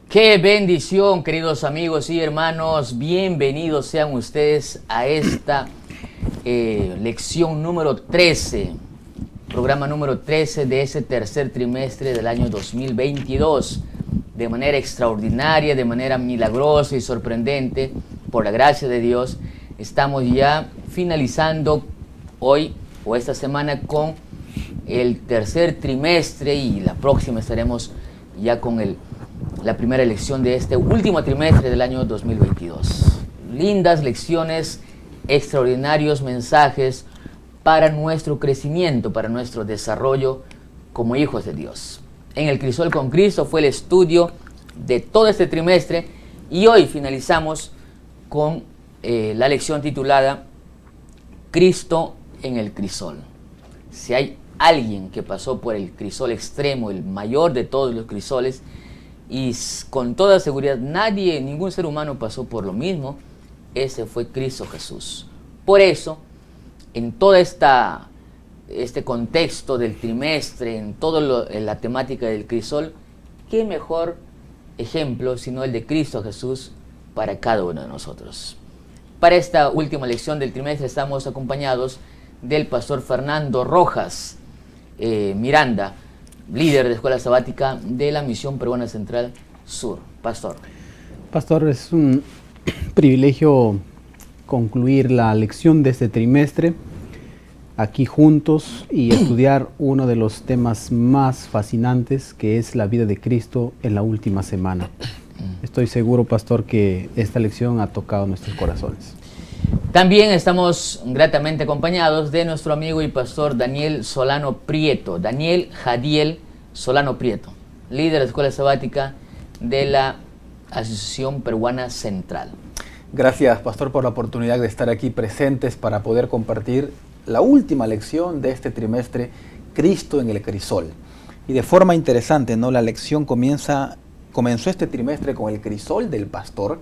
Qué bendición, queridos amigos y hermanos. Bienvenidos sean ustedes a esta lección número 13, programa número 13 de ese tercer trimestre del año 2022. De manera extraordinaria, de manera milagrosa y sorprendente, por la gracia de Dios, estamos ya finalizando hoy o esta semana con el tercer trimestre y la próxima estaremos ya con la primera lección de este último trimestre del año 2022. Lindas lecciones, extraordinarios mensajes para nuestro crecimiento, para nuestro desarrollo como hijos de Dios. En el Crisol con Cristo fue el estudio de todo este trimestre y hoy finalizamos con la lección titulada Cristo en el Crisol. Si hay alguien que pasó por el crisol extremo, el mayor de todos los crisoles, y con toda seguridad ningún ser humano pasó por lo mismo, ese fue Cristo Jesús. Por eso, en toda este contexto del trimestre, en toda la temática del crisol, qué mejor ejemplo sino el de Cristo Jesús para cada uno de nosotros. Para esta última lección del trimestre estamos acompañados del pastor Fernando Rojas Miranda, líder de Escuela Sabática de la Misión Peruana Central Sur. Pastor, es un privilegio concluir la lección de este trimestre aquí juntos y estudiar uno de los temas más fascinantes, que es la vida de Cristo en la última semana. Estoy seguro, pastor, que esta lección ha tocado nuestros corazones. También estamos gratamente acompañados de nuestro amigo y pastor Daniel Solano Prieto, Daniel Jadiel Solano Prieto, líder de Escuela Sabática de la Asociación Peruana Central. Gracias, pastor, por la oportunidad de estar aquí presentes para poder compartir la última lección de este trimestre, Cristo en el Crisol. Y de forma interesante, ¿no? La lección comenzó este trimestre con el crisol del pastor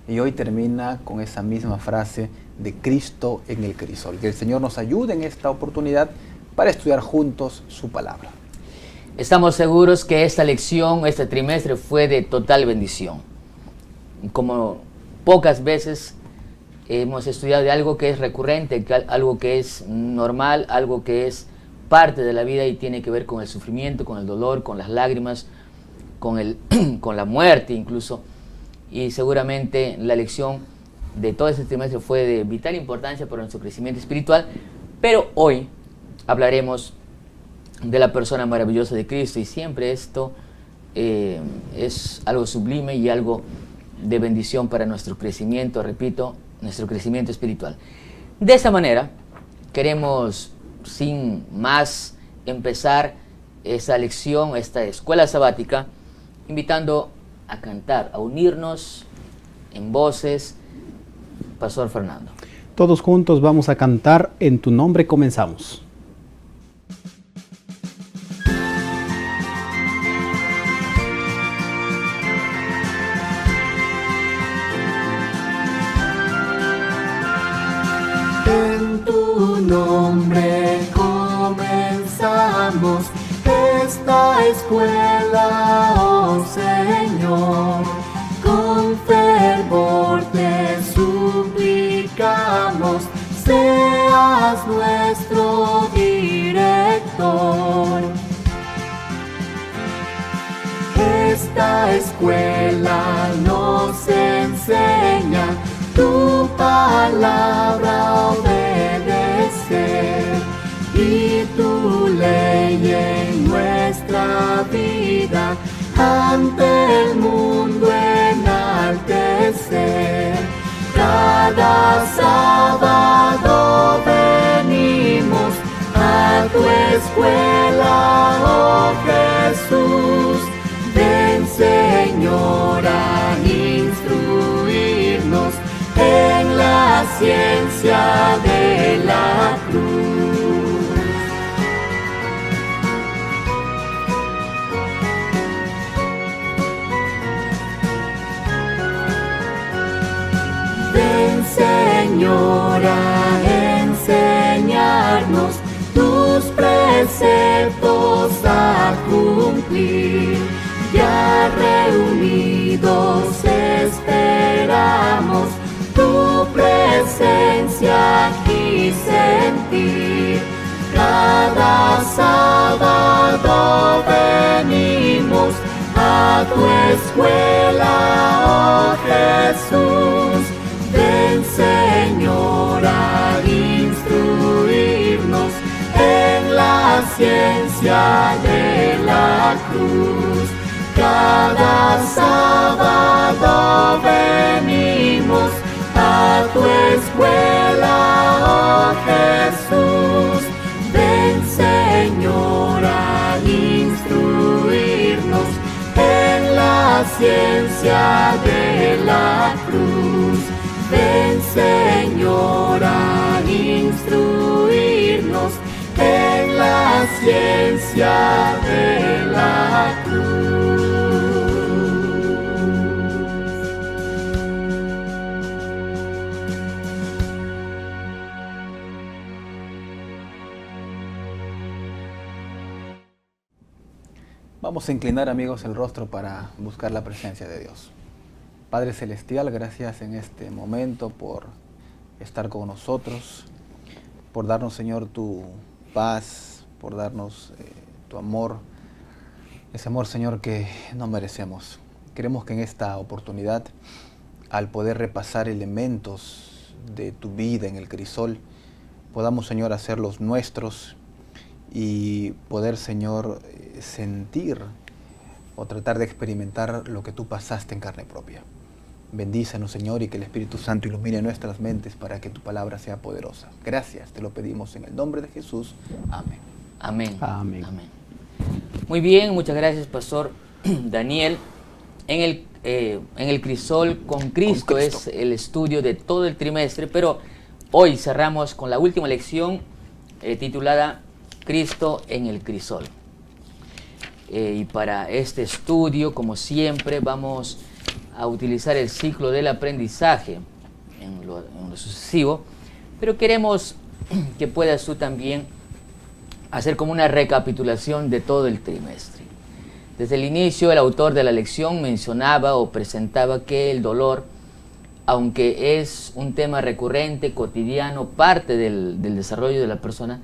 y hoy termina con esa misma frase de Cristo en el Crisol. Que el Señor nos ayude en esta oportunidad para estudiar juntos su palabra. Estamos seguros que esta lección, este trimestre fue de total bendición. Como pocas veces hemos estudiado de algo que es recurrente, algo que es normal, algo que es parte de la vida y tiene que ver con el sufrimiento, con el dolor, con las lágrimas, con la muerte incluso. Y seguramente la lección de todo este trimestre fue de vital importancia para nuestro crecimiento espiritual, pero hoy hablaremos de la persona maravillosa de Cristo y siempre esto es algo sublime y algo de bendición para nuestro crecimiento, repito, nuestro crecimiento espiritual. De esa manera queremos sin más empezar esta lección, esta escuela sabática, invitando a cantar, a unirnos en voces. Pastor Fernando. Todos juntos vamos a cantar En tu nombre comenzamos. En tu nombre comenzamos esta escuela, oh Señor, con fervor te suplicamos, seas nuestro director. Esta escuela nos enseña tu palabra obedecer y tu ley en nuestra vida ante el mundo enaltecer. Cada sábado venimos a tu escuela, oh Jesús. Ven, Señor, a instruirnos en la ciencia de la cruz. Ven, Señor, a enseñarnos tus preceptos a cumplir. Ya reunidos juntos esperamos tu presencia aquí sentir. Cada sábado venimos a tu escuela, oh Jesús. Ven, Señor, a instruirnos en la ciencia de la cruz. Cada sábado venimos a tu escuela, oh Jesús. Ven, Señor, a instruirnos en la ciencia de la cruz. Ven, Señor, a instruirnos en la ciencia de la cruz. Vamos a inclinar, amigos, el rostro para buscar la presencia de Dios. Padre Celestial, gracias en este momento por estar con nosotros, por darnos, Señor, tu paz, por darnos tu amor, ese amor, Señor, que no merecemos. Queremos que en esta oportunidad, al poder repasar elementos de tu vida en el crisol, podamos, Señor, hacerlos nuestros y poder, Señor, sentir o tratar de experimentar lo que tú pasaste en carne propia. Bendícenos, Señor, y que el Espíritu Santo ilumine nuestras mentes para que tu palabra sea poderosa. Gracias, te lo pedimos en el nombre de Jesús. Amén. Amén. Amén. Amén. Muy bien, muchas gracias, Pastor Daniel. En el Crisol con Cristo es el estudio de todo el trimestre, pero hoy cerramos con la última lección titulada Cristo en el Crisol. Y para este estudio, como siempre, vamos a utilizar el ciclo del aprendizaje en lo sucesivo, pero queremos que puedas tú también hacer como una recapitulación de todo el trimestre. Desde el inicio, el autor de la lección mencionaba o presentaba que el dolor, aunque es un tema recurrente, cotidiano, parte del desarrollo de la persona,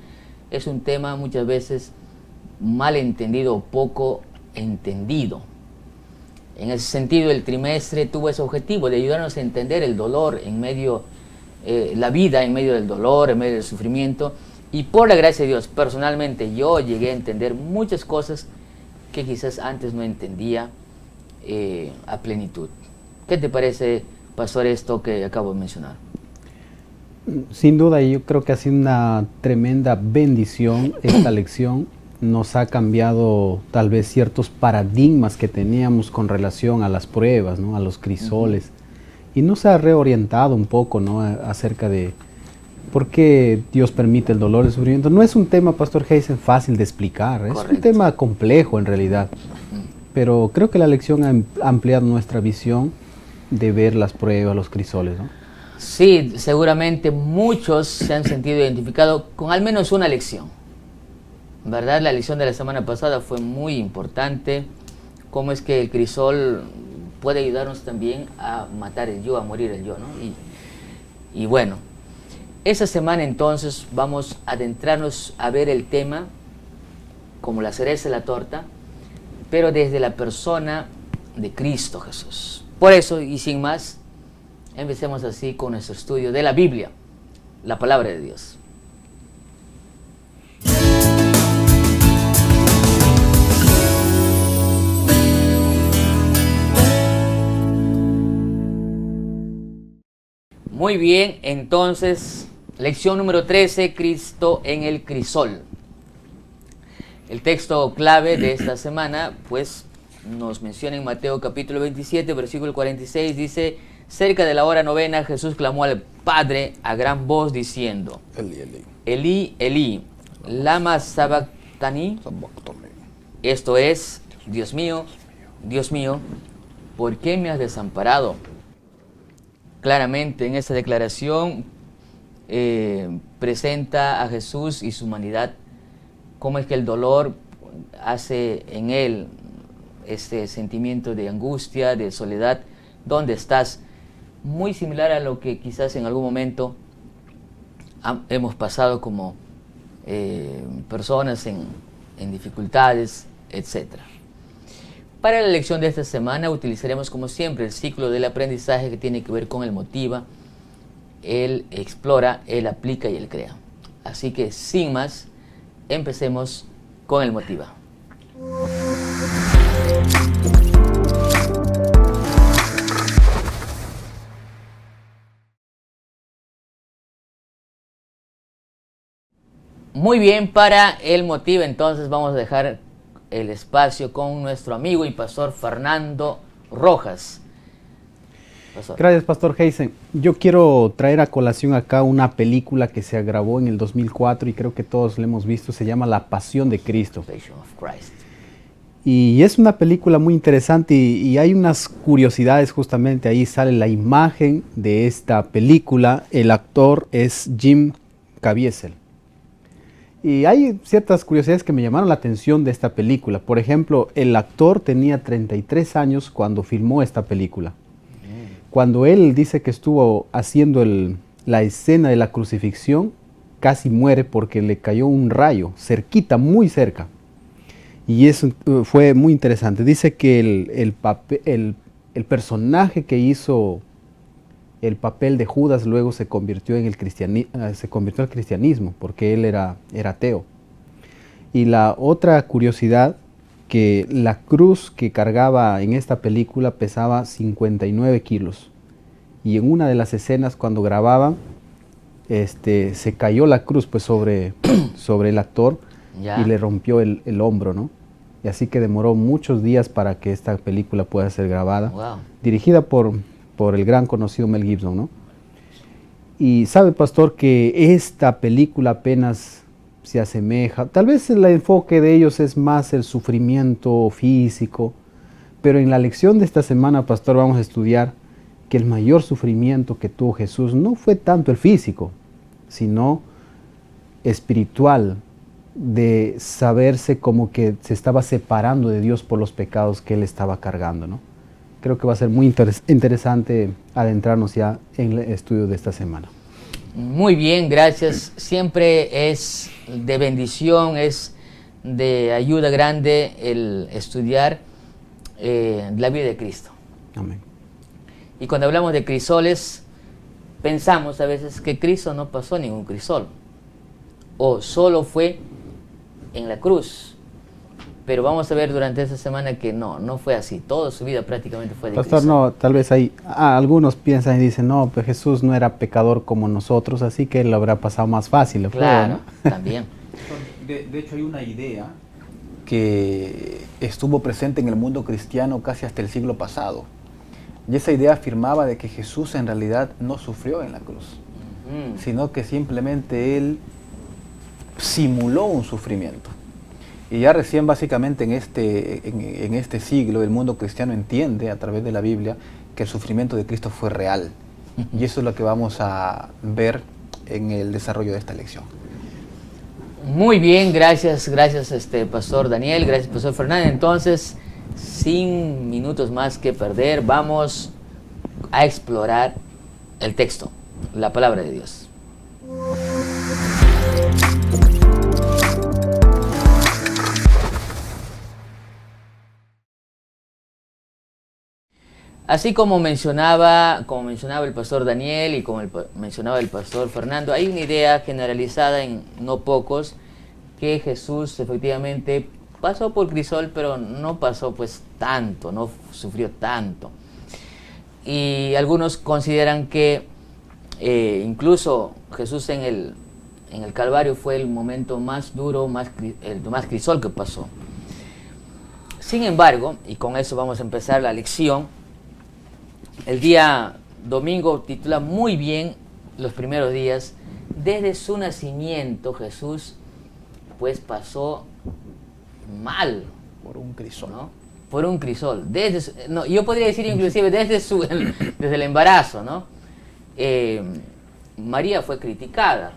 es un tema muchas veces mal entendido o poco entendido. En ese sentido, el trimestre tuvo ese objetivo de ayudarnos a entender el dolor en medio, la vida en medio del dolor, en medio del sufrimiento. Y por la gracia de Dios, personalmente yo llegué a entender muchas cosas que quizás antes no entendía a plenitud. ¿Qué te parece, Pastor, esto que acabo de mencionar? Sin duda, yo creo que ha sido una tremenda bendición esta lección. Nos ha cambiado tal vez ciertos paradigmas que teníamos con relación a las pruebas, ¿no? A los crisoles. Y nos ha reorientado un poco, ¿no? Acerca de por qué Dios permite el dolor y el sufrimiento. No es un tema, Pastor Heisen, fácil de explicar. Correcto. Es un tema complejo en realidad. Pero creo que la lección ha ampliado nuestra visión de ver las pruebas, los crisoles, ¿no? Sí, seguramente muchos se han sentido identificados con al menos una lección. ¿Verdad? La lección de la semana pasada fue muy importante. Cómo es que el crisol puede ayudarnos también a matar el yo, a morir el yo, ¿no? Y bueno, esa semana entonces vamos a adentrarnos a ver el tema como la cereza de la torta, pero desde la persona de Cristo Jesús. Por eso, y sin más, empecemos así con nuestro estudio de la Biblia, la palabra de Dios. Muy bien, entonces, lección número 13, Cristo en el crisol. El texto clave de esta semana, pues, nos menciona en Mateo capítulo 27, versículo 46, dice: cerca de la hora novena, Jesús clamó al Padre a gran voz diciendo: Eli, Eli. Elí, Elí, lama sabactani. Esto es: Dios mío, ¿por qué me has desamparado? Claramente en esta declaración presenta a Jesús y su humanidad, cómo es que el dolor hace en él este sentimiento de angustia, de soledad, ¿dónde estás? Muy similar a lo que quizás en algún momento hemos pasado como personas en dificultades, etc. Para la lección de esta semana utilizaremos como siempre el ciclo del aprendizaje que tiene que ver con el motiva, el explora, el aplica y el crea. Así que sin más, empecemos con el motiva. Muy bien, para el motivo entonces vamos a dejar el espacio con nuestro amigo y pastor Fernando Rojas. Pastor. Gracias, Pastor Heisen. Yo quiero traer a colación acá una película que se grabó en el 2004 y creo que todos la hemos visto, se llama La Pasión de Cristo. Passion of Christ. Y es una película muy interesante y hay unas curiosidades, justamente ahí sale la imagen de esta película, el actor es Jim Caviezel. Y hay ciertas curiosidades que me llamaron la atención de esta película. Por ejemplo, el actor tenía 33 años cuando filmó esta película. Cuando él dice que estuvo haciendo la escena de la crucifixión, casi muere porque le cayó un rayo, cerquita, muy cerca. Y eso fue muy interesante. Dice que el personaje que hizo el papel de Judas luego se convirtió al cristianismo, porque él era ateo. Y la otra curiosidad, que la cruz que cargaba en esta película pesaba 59 kilos. Y en una de las escenas cuando grababan, se cayó la cruz pues sobre el actor y le rompió el hombro, ¿no? Y así que demoró muchos días para que esta película pueda ser grabada. Wow. Dirigida por el gran conocido Mel Gibson, ¿no? Y sabe, pastor, que esta película apenas se asemeja, tal vez el enfoque de ellos es más el sufrimiento físico, pero en la lección de esta semana, pastor, vamos a estudiar que el mayor sufrimiento que tuvo Jesús no fue tanto el físico, sino espiritual, de saberse como que se estaba separando de Dios por los pecados que él estaba cargando, ¿no? Creo que va a ser muy interesante adentrarnos ya en el estudio de esta semana. Muy bien, gracias. Siempre es de bendición, es de ayuda grande el estudiar la vida de Cristo. Amén. Y cuando hablamos de crisoles, pensamos a veces que Cristo no pasó ningún crisol, o solo fue en la cruz. Pero vamos a ver durante esta semana que no fue así. Toda su vida prácticamente fue de Pastor, Cristo. no, tal vez algunos piensan y dicen, no, pues Jesús no era pecador como nosotros, así que lo habrá pasado más fácil. Claro, ¿no? También. De hecho hay una idea que estuvo presente en el mundo cristiano casi hasta el siglo pasado. Y esa idea afirmaba de que Jesús en realidad no sufrió en la cruz, sino que simplemente él simuló un sufrimiento. Y ya recién básicamente en este siglo el mundo cristiano entiende a través de la Biblia que el sufrimiento de Cristo fue real. Y eso es lo que vamos a ver en el desarrollo de esta lección. Muy bien, gracias Pastor Daniel, gracias Pastor Fernández. Entonces, sin minutos más que perder, vamos a explorar el texto, la palabra de Dios. Así como mencionaba el pastor Daniel y como mencionaba el pastor Fernando, hay una idea generalizada en no pocos que Jesús efectivamente pasó por crisol, pero no pasó pues tanto, no sufrió tanto. Y algunos consideran que incluso Jesús en el Calvario fue el momento más duro, el más crisol que pasó. Sin embargo, y con eso vamos a empezar la lección, el día domingo titula muy bien los primeros días. Desde su nacimiento Jesús pues pasó mal. Por un crisol. ¿No? Por un crisol. Yo podría decir inclusive desde el embarazo, ¿no? María fue criticada.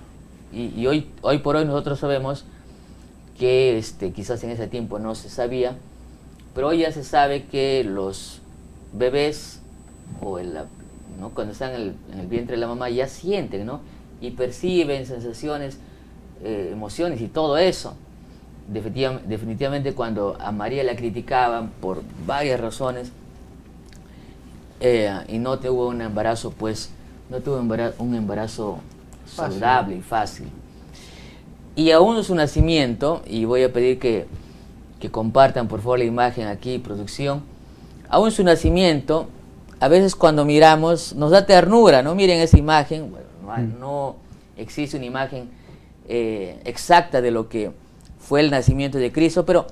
Y hoy por hoy nosotros sabemos que quizás en ese tiempo no se sabía, Pero hoy ya se sabe que los bebés, o ¿no? cuando están en el vientre de la mamá, ya sienten, ¿no? Y perciben sensaciones, emociones y todo eso. Definitivamente cuando a María la criticaban por varias razones, y no tuvo un embarazo, pues no tuvo un embarazo saludable y fácil. Y aún su nacimiento, y voy a pedir que compartan por favor la imagen aquí, producción, aún su nacimiento, a veces cuando miramos nos da ternura, ¿no? Miren esa imagen, bueno, no existe una imagen exacta de lo que fue el nacimiento de Cristo, pero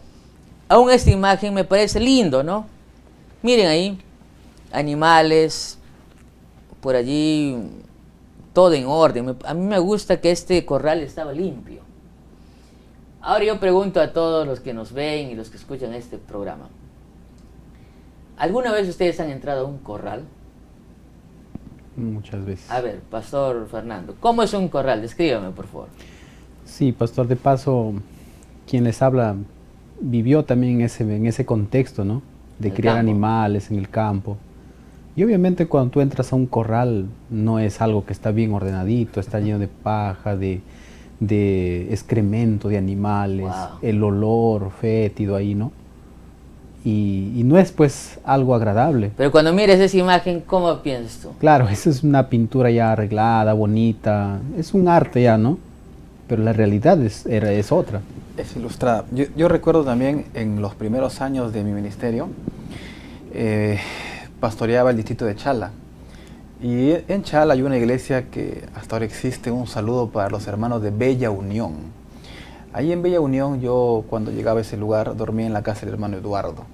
aún esta imagen me parece lindo, ¿no? Miren ahí, animales, por allí, todo en orden. A mí me gusta que este corral estaba limpio. Ahora yo pregunto a todos los que nos ven y los que escuchan este programa, ¿alguna vez ustedes han entrado a un corral? Muchas veces. A ver, Pastor Fernando, ¿cómo es un corral? Descríbame, por favor. Sí, Pastor, de paso, quien les habla vivió también en ese contexto, ¿no? De criar animales en el campo. Y obviamente cuando tú entras a un corral no es algo que está bien ordenadito, está lleno de paja, de excremento de animales, wow, el olor fétido ahí, ¿no? Y no es pues algo agradable. Pero cuando mires esa imagen, ¿cómo piensas tú? Claro, esa es una pintura ya arreglada, bonita, es un arte ya, ¿no? Pero la realidad es otra. Es ilustrada. Yo recuerdo también en los primeros años de mi ministerio, pastoreaba el distrito de Chala. Y en Chala hay una iglesia que hasta ahora existe. Un saludo para los hermanos de Bella Unión. Ahí en Bella Unión, yo cuando llegaba a ese lugar dormía en la casa del hermano Eduardo.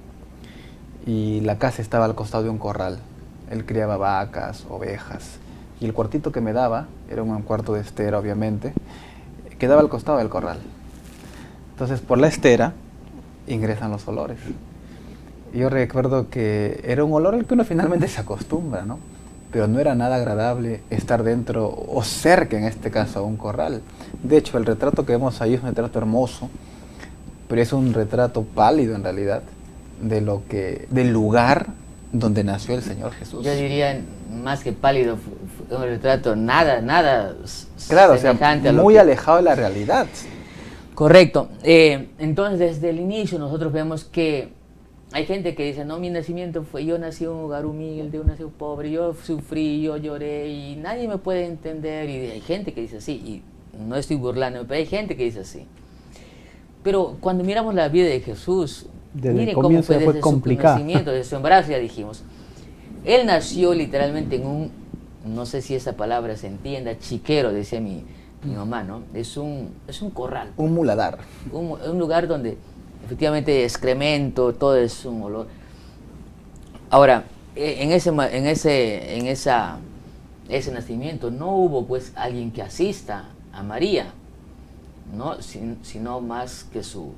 Y la casa estaba al costado de un corral. Él criaba vacas, ovejas. Y el cuartito que me daba, era un cuarto de estera obviamente, quedaba al costado del corral. Entonces por la estera ingresan los olores. Y yo recuerdo que era un olor al que uno finalmente se acostumbra, ¿no? Pero no era nada agradable estar dentro o cerca, en este caso, a un corral. De hecho, el retrato que vemos ahí es un retrato hermoso, pero es un retrato pálido en realidad del lugar donde nació el Señor Jesús. Yo diría, más que pálido, fue un retrato nada claro, semejante o sea, a lo muy que... alejado de la realidad. Correcto. Entonces, desde el inicio nosotros vemos que hay gente que dice, no, mi nacimiento fue, yo nací en un lugar humilde, yo nací pobre, yo sufrí, yo lloré y nadie me puede entender. Y hay gente que dice así, y no estoy burlando, pero hay gente que dice así. Pero cuando miramos la vida de Jesús, miren cómo fue desde su nacimiento, desde su embarazo, ya dijimos. Él nació literalmente en un, no sé si esa palabra se entienda, chiquero, decía mi mamá, ¿no? Es un corral. Un muladar. Un lugar donde efectivamente excremento, todo es un olor. Ahora, en ese nacimiento no hubo pues alguien que asista a María, ¿no? Sino más que su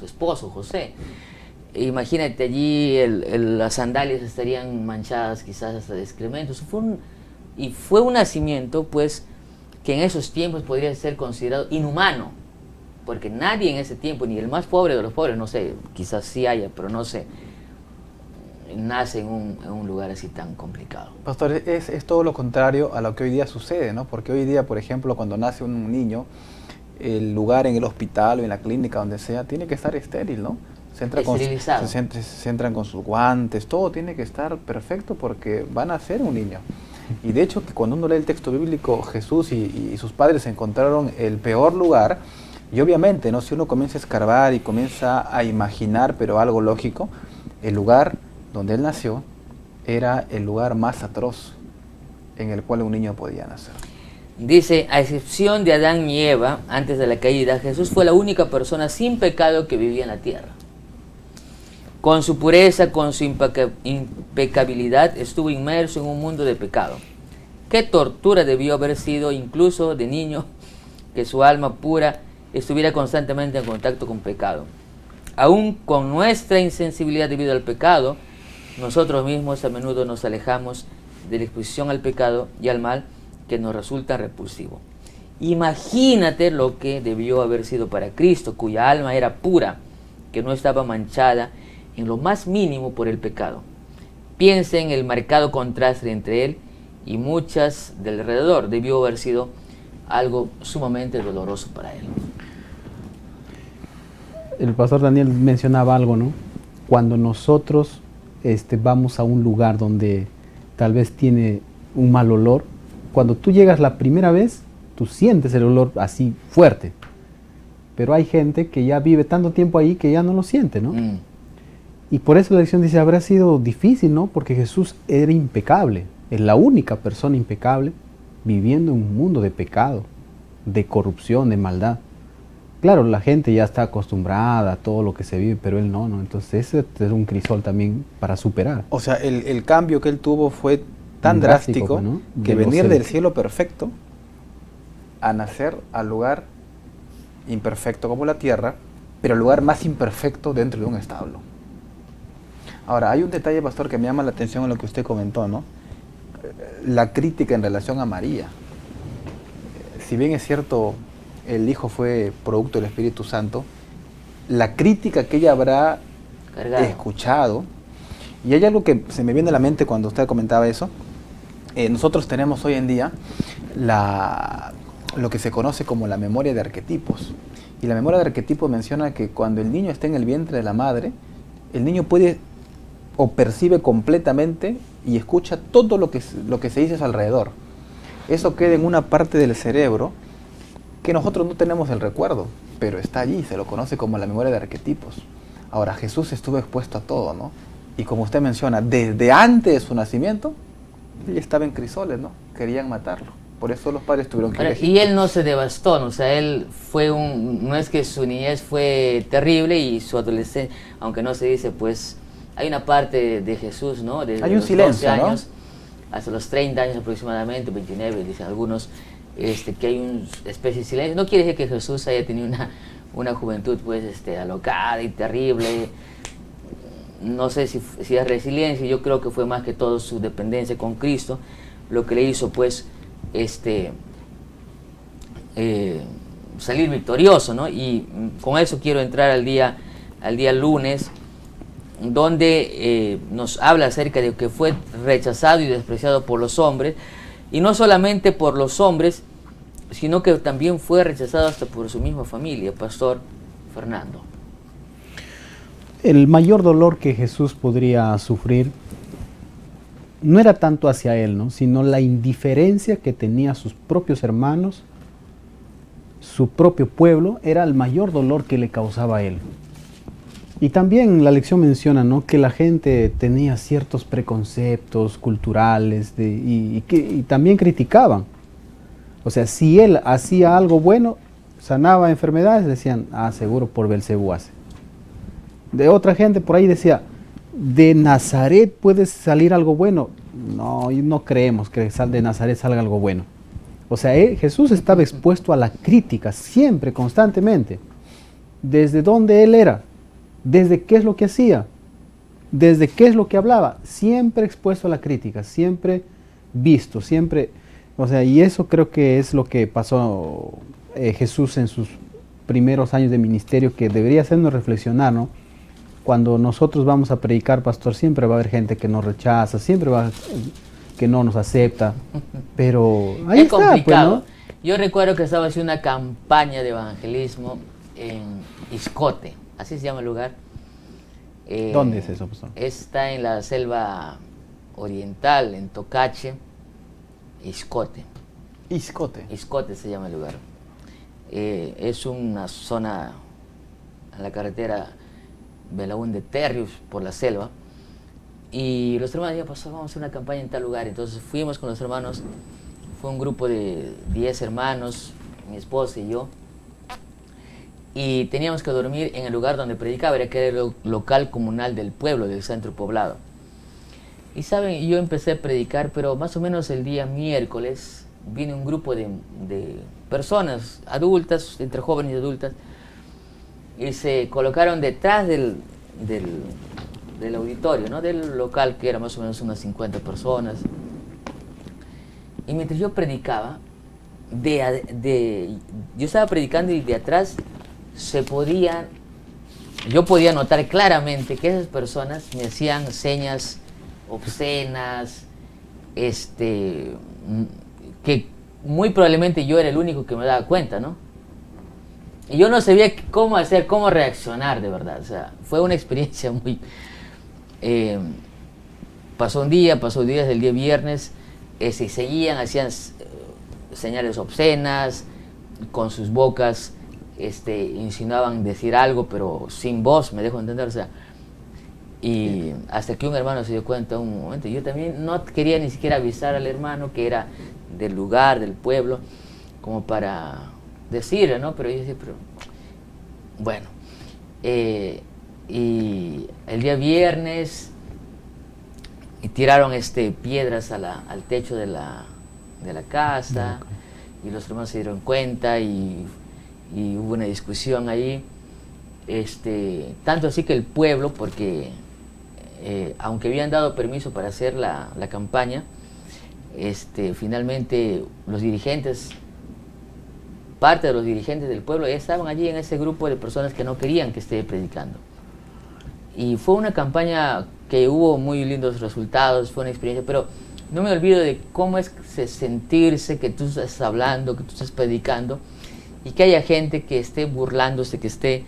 esposo, José. Imagínate allí, las sandalias estarían manchadas quizás hasta de excrementos. Fue un nacimiento pues que en esos tiempos podría ser considerado inhumano, porque nadie en ese tiempo, ni el más pobre de los pobres, no sé, quizás sí haya, pero no sé, nace en un lugar así tan complicado. Pastor, es todo lo contrario a lo que hoy día sucede, ¿no? Porque hoy día, por ejemplo, cuando nace un niño, el lugar en el hospital o en la clínica, donde sea, tiene que estar estéril, ¿no? Se entran con sus guantes, todo tiene que estar perfecto porque van a ser un niño. Y de hecho, que cuando uno lee el texto bíblico, Jesús y sus padres encontraron el peor lugar. Y obviamente, ¿no? Si uno comienza a escarbar y comienza a imaginar, pero algo lógico, el lugar donde él nació era el lugar más atroz en el cual un niño podía nacer. Dice, a excepción de Adán y Eva, antes de la caída, Jesús fue la única persona sin pecado que vivía en la tierra. Con su pureza, con su impecabilidad, estuvo inmerso en un mundo de pecado. Qué tortura debió haber sido, incluso de niño, que su alma pura estuviera constantemente en contacto con pecado. Aún con nuestra insensibilidad debido al pecado, nosotros mismos a menudo nos alejamos de la exposición al pecado y al mal que nos resulta repulsivo. Imagínate lo que debió haber sido para Cristo, cuya alma era pura, que no estaba manchada en lo más mínimo por el pecado. Piensa en el marcado contraste entre él y muchas del alrededor. Debió haber sido algo sumamente doloroso para él. El pastor Daniel mencionaba algo, ¿no? Cuando nosotros vamos a un lugar donde tal vez tiene un mal olor, cuando tú llegas la primera vez, tú sientes el olor así fuerte. Pero hay gente que ya vive tanto tiempo ahí que ya no lo siente, ¿no? Y por eso la lección dice, habrá sido difícil, ¿no? Porque Jesús era impecable, es la única persona impecable viviendo en un mundo de pecado, de corrupción, de maldad. Claro, la gente ya está acostumbrada a todo lo que se vive, pero él no, ¿no? Entonces ese es un crisol también para superar. O sea, el cambio que él tuvo fue tan drástico, ¿no? Que venir del cielo perfecto a nacer al lugar imperfecto como la tierra, pero al lugar más imperfecto dentro de un establo. Ahora, hay un detalle, pastor, que me llama la atención en lo que usted comentó, ¿no? La crítica en relación a María. Si bien es cierto, el Hijo fue producto del Espíritu Santo, la crítica que ella habrá escuchado, y hay algo que se me viene a la mente cuando usted comentaba eso. Nosotros tenemos hoy en día lo que se conoce como la memoria de arquetipos, y la memoria de arquetipos menciona que cuando el niño está en el vientre de la madre, el niño puede o percibe completamente y escucha todo lo que se dice a su alrededor. Eso queda en una parte del cerebro que nosotros no tenemos el recuerdo, pero está allí, se lo conoce como la memoria de arquetipos. Ahora, Jesús estuvo expuesto a todo, ¿no? Y como usted menciona, desde antes de su nacimiento, él estaba en crisoles, ¿no? Querían matarlo. Por eso los padres tuvieron que ir. Y él no se devastó, ¿no? O sea, él fue no es que su niñez fue terrible y su adolescencia, aunque no se dice, pues, hay una parte de Jesús, ¿no? Desde hay un los silencio, 12 años, ¿no? Hasta los 30 años aproximadamente, 29, dicen algunos, que hay una especie de silencio. No quiere decir que Jesús haya tenido una juventud, pues, alocada y terrible. No sé si es resiliencia. Yo creo que fue más que todo su dependencia con Cristo lo que le hizo, pues, salir victorioso, ¿no? Y con eso quiero entrar al día lunes, donde nos habla acerca de que fue rechazado y despreciado por los hombres, y no solamente por los hombres, sino que también fue rechazado hasta por su misma familia. Pastor Fernando. El mayor dolor que Jesús podría sufrir no era tanto hacia él, ¿no? Sino la indiferencia que tenía sus propios hermanos, su propio pueblo, era el mayor dolor que le causaba a él. Y también la lección menciona, ¿no?, que la gente tenía ciertos preconceptos culturales y también criticaban. O sea, si él hacía algo bueno, sanaba enfermedades, decían, seguro por Belcebú hace. De otra gente por ahí decía, ¿de Nazaret puede salir algo bueno? No, no creemos que de Nazaret salga algo bueno. O sea, Jesús estaba expuesto a la crítica siempre, constantemente. Desde dónde él era, desde qué es lo que hacía, desde qué es lo que hablaba, siempre expuesto a la crítica, siempre visto, siempre. O sea, y eso creo que es lo que pasó Jesús en sus primeros años de ministerio, que debería hacernos reflexionar, ¿no? Cuando nosotros vamos a predicar, pastor, siempre va a haber gente que nos rechaza, siempre va a que no nos acepta, pero ahí es está, complicado. pues, ¿no? Yo recuerdo que estaba haciendo una campaña de evangelismo en Izcote, así se llama el lugar. ¿Dónde es eso, pastor? Está en la selva oriental, en Tocache, Izcote. Izcote se llama el lugar. Es una zona en la carretera Belaúnde Terrius, por la selva. Y los hermanos dijeron, pastor, vamos a hacer una campaña en tal lugar. Entonces fuimos con los hermanos, fue un grupo de 10 hermanos, mi esposa y yo. Y teníamos que dormir en el lugar donde predicaba, era que era el local comunal del pueblo, del centro poblado. Y saben, yo empecé a predicar, pero más o menos el día miércoles vino un grupo de personas adultas, entre jóvenes y adultas, y se colocaron detrás del auditorio, ¿no?, del local, que era más o menos unas 50 personas. Y mientras yo predicaba, yo estaba predicando y de atrás se podían yo podía notar claramente que esas personas me hacían señas obscenas, que muy probablemente yo era el único que me daba cuenta, ¿no? Y yo no sabía cómo hacer, cómo reaccionar de verdad. O sea, fue una experiencia muy... pasó un día, pasó días del día viernes, y seguían, hacían señales obscenas, con sus bocas insinuaban decir algo, pero sin voz, me dejo entender, o sea, y hasta que un hermano se dio cuenta un momento. Yo también no quería ni siquiera avisar al hermano que era del lugar, del pueblo, como para decirle, ¿no? Pero yo decía, pero bueno, y el día viernes y tiraron piedras al techo de la casa, y los hermanos se dieron cuenta y hubo una discusión ahí, tanto así que el pueblo, porque aunque habían dado permiso para hacer la campaña, finalmente los dirigentes, parte de los dirigentes del pueblo ya estaban allí en ese grupo de personas que no querían que esté predicando. Y fue una campaña que hubo muy lindos resultados, fue una experiencia, pero no me olvido de cómo es sentirse que tú estás hablando, que tú estás predicando, y que haya gente que esté burlándose, que esté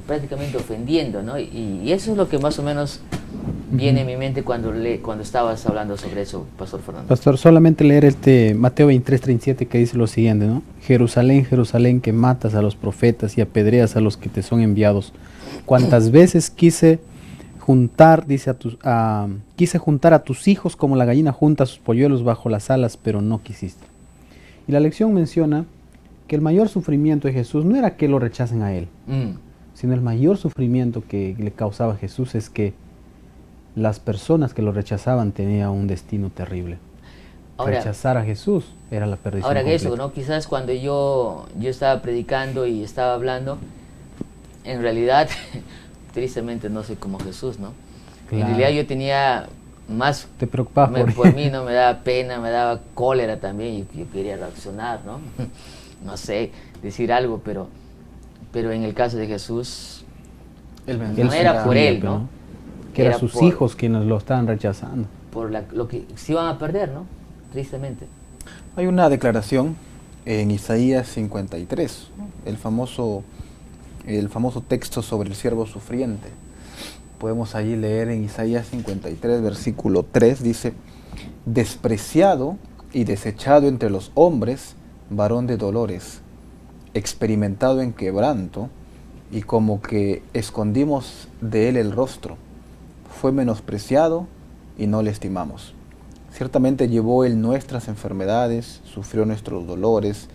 prácticamente ofendiendo, ¿no? Y eso es lo que más o menos viene a mi mente cuando estabas hablando sobre eso, Pastor Fernando. Pastor, solamente leer Mateo 23:37, que dice lo siguiente, ¿no? Jerusalén, Jerusalén, que matas a los profetas y apedreas a los que te son enviados. Cuántas veces quise juntar a tus hijos como la gallina junta sus polluelos bajo las alas, pero no quisiste. Y la lección menciona que el mayor sufrimiento de Jesús no era que lo rechacen a él, sino el mayor sufrimiento que le causaba a Jesús es que las personas que lo rechazaban tenían un destino terrible. Ahora, rechazar a Jesús era la perdición ahora completa. eso, ¿no? Quizás cuando yo estaba predicando y estaba hablando, en realidad, tristemente no soy como Jesús, ¿no? Claro. En realidad yo tenía más... Te preocupaba por mí, ¿no? Me daba pena, me daba cólera también, y yo quería reaccionar, ¿no? No sé, decir algo, pero en el caso de Jesús, no era por él, ¿no? Que eran sus hijos quienes lo estaban rechazando. Por lo que se iban a perder, ¿no? Tristemente. Hay una declaración en Isaías 53, el famoso texto sobre el siervo sufriente. Podemos allí leer en Isaías 53, versículo 3, dice: despreciado y desechado entre los hombres, varón de dolores, experimentado en quebranto, y como que escondimos de él el rostro. Fue menospreciado y no le estimamos. Ciertamente llevó él nuestras enfermedades, sufrió nuestros dolores,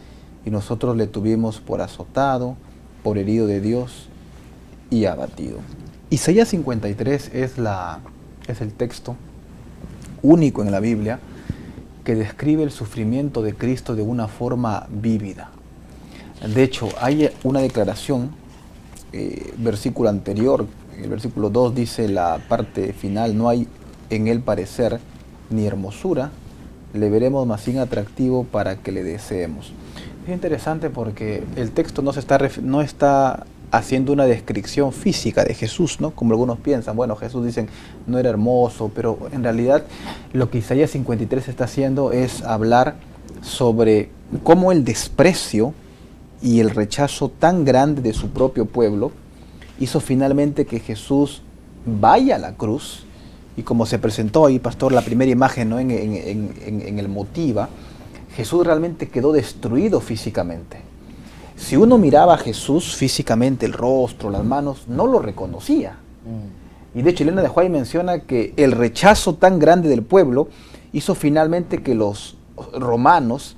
y nosotros le tuvimos por azotado, por herido de Dios y abatido. Isaías 53 es el texto único en la Biblia que describe el sufrimiento de Cristo de una forma vívida. De hecho, hay una declaración, versículo anterior, el versículo 2 dice la parte final: no hay en él parecer ni hermosura, le veremos más bien atractivo para que le deseemos. Es interesante porque el texto no está haciendo una descripción física de Jesús, ¿no? Como algunos piensan, bueno, Jesús dicen no era hermoso, pero en realidad lo que Isaías 53 está haciendo es hablar sobre cómo el desprecio y el rechazo tan grande de su propio pueblo hizo finalmente que Jesús vaya a la cruz, y como se presentó ahí, pastor, la primera imagen, ¿no? en el motiva, Jesús realmente quedó destruido físicamente. Si uno miraba a Jesús físicamente, el rostro, las manos, no lo reconocía. Y de hecho Elena de White menciona que el rechazo tan grande del pueblo hizo finalmente que los romanos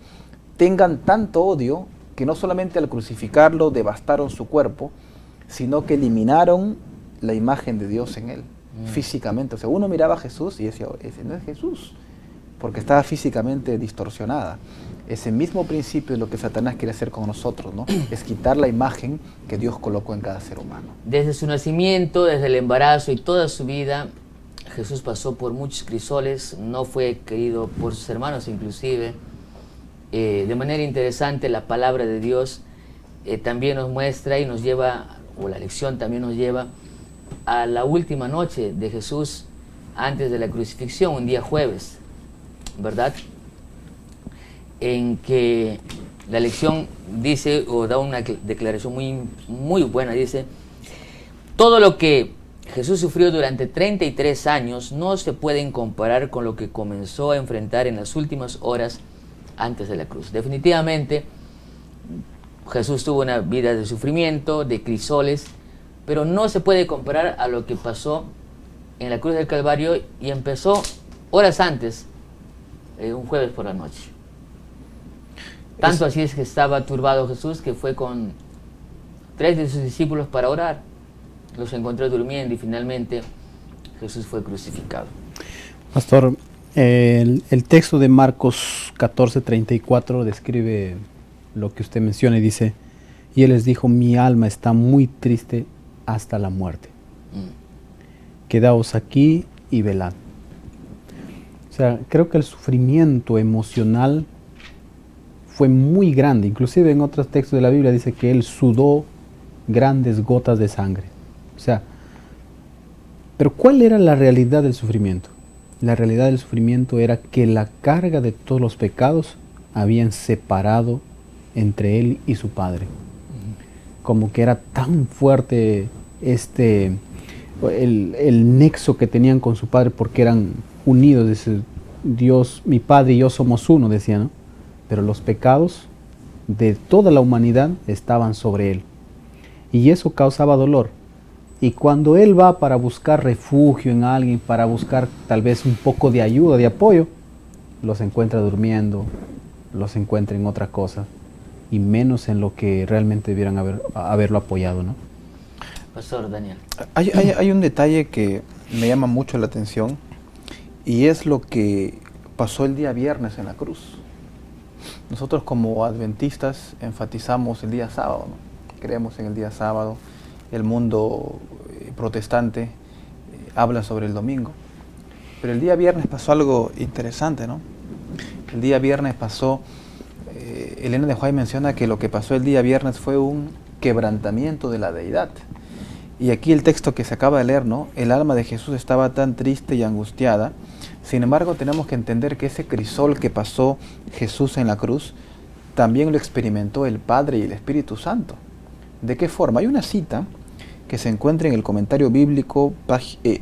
tengan tanto odio que no solamente al crucificarlo devastaron su cuerpo, sino que eliminaron la imagen de Dios en él, físicamente. O sea, uno miraba a Jesús y decía, ese no es Jesús, porque estaba físicamente distorsionada. Ese mismo principio es lo que Satanás quiere hacer con nosotros, ¿no? Es quitar la imagen que Dios colocó en cada ser humano. Desde su nacimiento, desde el embarazo y toda su vida, Jesús pasó por muchos crisoles, no fue querido por sus hermanos inclusive. De manera interesante, la palabra de Dios también nos muestra y nos lleva o la lección también nos lleva a la última noche de Jesús antes de la crucifixión, un día jueves, ¿verdad? En que la lección dice, o da una declaración muy buena, dice: todo lo que Jesús sufrió durante 33 años no se pueden comparar con lo que comenzó a enfrentar en las últimas horas antes de la cruz. Definitivamente, Jesús tuvo una vida de sufrimiento, de crisoles, pero no se puede comparar a lo que pasó en la cruz del Calvario, y empezó horas antes, un jueves por la noche. Tanto así es que estaba turbado Jesús que fue con 3 de sus discípulos para orar. Los encontró durmiendo y finalmente Jesús fue crucificado. Pastor, el texto de Marcos 14:34 describe lo que usted menciona y dice: y él les dijo, mi alma está muy triste hasta la muerte. Quedaos aquí y velad. O sea, creo que el sufrimiento emocional fue muy grande. Inclusive en otros textos de la Biblia dice que él sudó grandes gotas de sangre. O sea, pero ¿cuál era la realidad del sufrimiento? La realidad del sufrimiento era que la carga de todos los pecados habían separado entre él y su Padre. Como que era tan fuerte el nexo que tenían con su Padre, porque eran unidos. Dice, Dios, mi Padre y yo somos uno, decía, ¿no? Pero los pecados de toda la humanidad estaban sobre él. Y eso causaba dolor. Y cuando él va para buscar refugio en alguien, para buscar tal vez un poco de ayuda, de apoyo, los encuentra durmiendo, los encuentra en otra cosa, y menos en lo que realmente debieran haberlo apoyado, ¿no? Pastor Daniel. Hay un detalle que me llama mucho la atención, y es lo que pasó el día viernes en la cruz. Nosotros como adventistas enfatizamos el día sábado, ¿no? Creemos en el día sábado. El mundo protestante habla sobre el domingo. Pero el día viernes pasó algo interesante, ¿no? El día viernes pasó, Elena de White menciona que lo que pasó el día viernes fue un quebrantamiento de la deidad. Y aquí el texto que se acaba de leer, ¿no? El alma de Jesús estaba tan triste y angustiada. Sin embargo, tenemos que entender que ese crisol que pasó Jesús en la cruz, también lo experimentó el Padre y el Espíritu Santo. ¿De qué forma? Hay una cita que se encuentra en el comentario bíblico,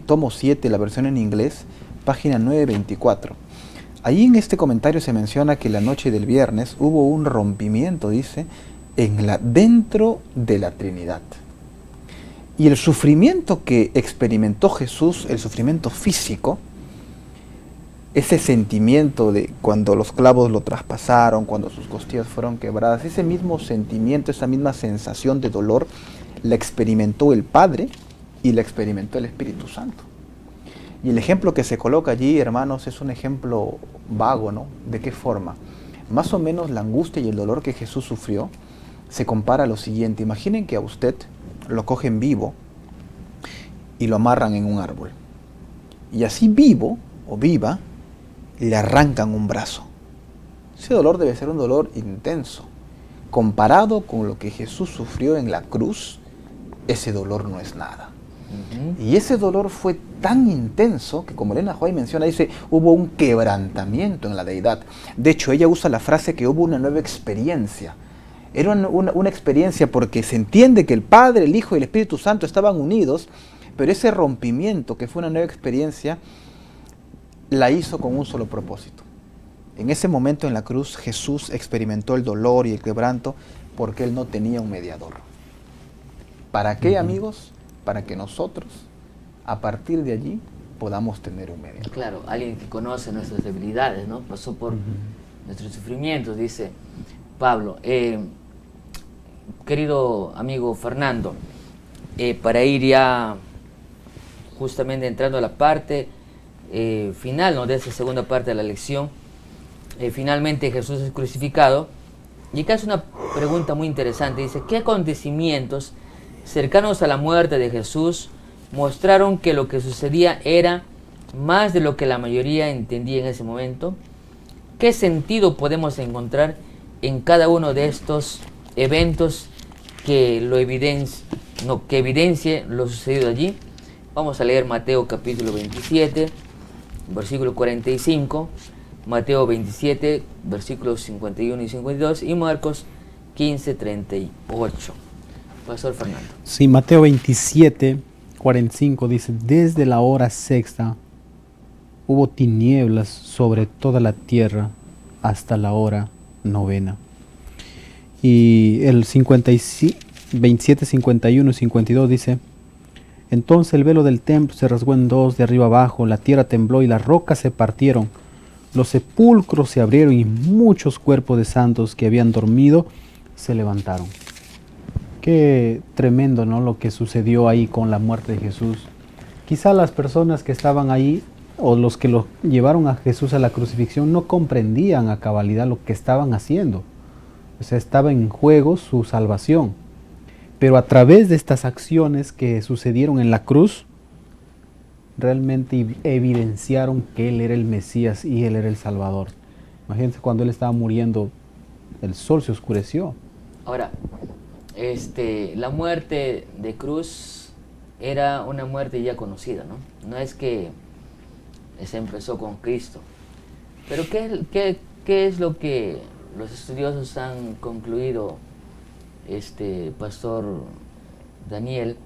tomo 7, la versión en inglés, página 924. Ahí en este comentario se menciona que la noche del viernes hubo un rompimiento, dice, dentro de la Trinidad. Y el sufrimiento que experimentó Jesús, el sufrimiento físico, ese sentimiento de cuando los clavos lo traspasaron, cuando sus costillas fueron quebradas, ese mismo sentimiento, esa misma sensación de dolor, la experimentó el Padre y la experimentó el Espíritu Santo. Y el ejemplo que se coloca allí, hermanos, es un ejemplo vago, ¿no? ¿De qué forma? Más o menos la angustia y el dolor que Jesús sufrió se compara a lo siguiente. Imaginen que a usted lo cogen vivo y lo amarran en un árbol. Y así vivo o viva, le arrancan un brazo. Ese dolor debe ser un dolor intenso. Comparado con lo que Jesús sufrió en la cruz, ese dolor no es nada. Y ese dolor fue tan intenso que, como Elena White menciona, dice, hubo un quebrantamiento en la deidad. De hecho, ella usa la frase que hubo una nueva experiencia. Era una experiencia porque se entiende que el Padre, el Hijo y el Espíritu Santo estaban unidos, pero ese rompimiento, que fue una nueva experiencia, la hizo con un solo propósito. En ese momento en la cruz, Jesús experimentó el dolor y el quebranto porque Él no tenía un mediador. ¿Para qué, amigos? Para que nosotros, a partir de allí, podamos tener un mediador. Claro, alguien que conoce nuestras debilidades, ¿no? Pasó por nuestros sufrimientos, dice Pablo. Querido amigo Fernando, para ir ya justamente entrando a la parte final, ¿no?, de esta segunda parte de la lección, finalmente Jesús es crucificado, y acá es una pregunta muy interesante. Dice, ¿qué acontecimientos cercanos a la muerte de Jesús mostraron que lo que sucedía era más de lo que la mayoría entendía en ese momento? ¿Qué sentido podemos encontrar en cada uno de estos eventos que que evidencie lo sucedido allí. Vamos a leer Mateo capítulo 27, versículo 45, Mateo 27, versículos 51 y 52, y Marcos 15, 38. Pastor Fernando. Sí, Mateo 27, 45 dice, desde la hora sexta hubo tinieblas sobre toda la tierra hasta la hora novena. Y el 27, 51 y 52 dice, entonces el velo del templo se rasgó en dos de arriba abajo, la tierra tembló y las rocas se partieron, los sepulcros se abrieron y muchos cuerpos de santos que habían dormido se levantaron. Qué tremendo, ¿no?, lo que sucedió ahí con la muerte de Jesús. Quizá las personas que estaban ahí o los que lo llevaron a Jesús a la crucifixión no comprendían a cabalidad lo que estaban haciendo. O sea, estaba en juego su salvación. Pero a través de estas acciones que sucedieron en la cruz, realmente evidenciaron que Él era el Mesías y Él era el Salvador. Imagínense, cuando Él estaba muriendo, el sol se oscureció. Ahora, la muerte de cruz era una muerte ya conocida, ¿no? No es que se empezó con Cristo. Pero ¿qué es lo que los estudiosos han concluido, Pastor Daniel,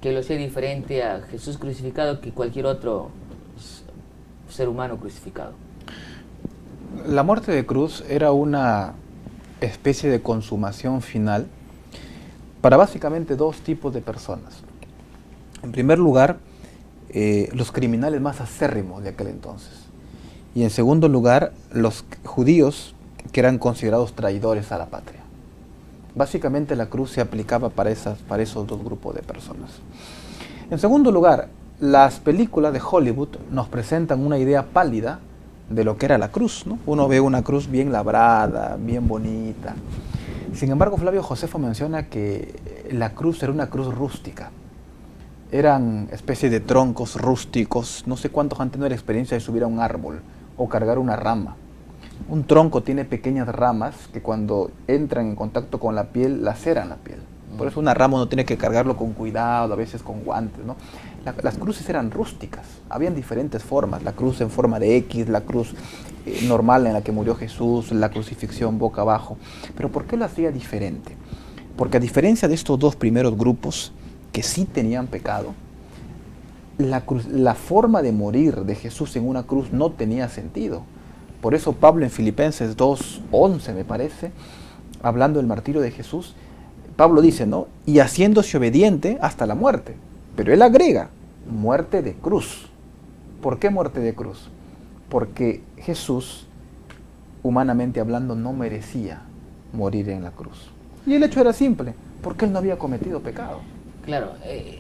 que lo hacía diferente a Jesús crucificado que cualquier otro ser humano crucificado? La muerte de cruz era una especie de consumación final para básicamente dos tipos de personas. En primer lugar, los criminales más acérrimos de aquel entonces. Y en segundo lugar, los judíos que eran considerados traidores a la patria. Básicamente la cruz se aplicaba para esos dos grupos de personas. En segundo lugar, las películas de Hollywood nos presentan una idea pálida de lo que era la cruz, ¿no? Uno ve una cruz bien labrada, bien bonita. Sin embargo, Flavio Josefo menciona que la cruz era una cruz rústica. Eran especies de troncos rústicos. No sé cuántos han tenido la experiencia de subir a un árbol o cargar una rama. Un tronco tiene pequeñas ramas que cuando entran en contacto con la piel, laceran la piel. Por eso una rama uno tiene que cargarlo con cuidado, a veces con guantes, ¿no? Las cruces eran rústicas, habían diferentes formas. La cruz en forma de X, la cruz normal en la que murió Jesús, la crucifixión boca abajo. Pero ¿por qué lo hacía diferente? Porque a diferencia de estos dos primeros grupos, que sí tenían pecado, la forma de morir de Jesús en una cruz no tenía sentido. Por eso Pablo en Filipenses 2:11, me parece, hablando del martirio de Jesús, Pablo dice, ¿no? Y haciéndose obediente hasta la muerte. Pero él agrega, muerte de cruz. ¿Por qué muerte de cruz? Porque Jesús, humanamente hablando, no merecía morir en la cruz. Y el hecho era simple, porque él no había cometido pecado. Claro,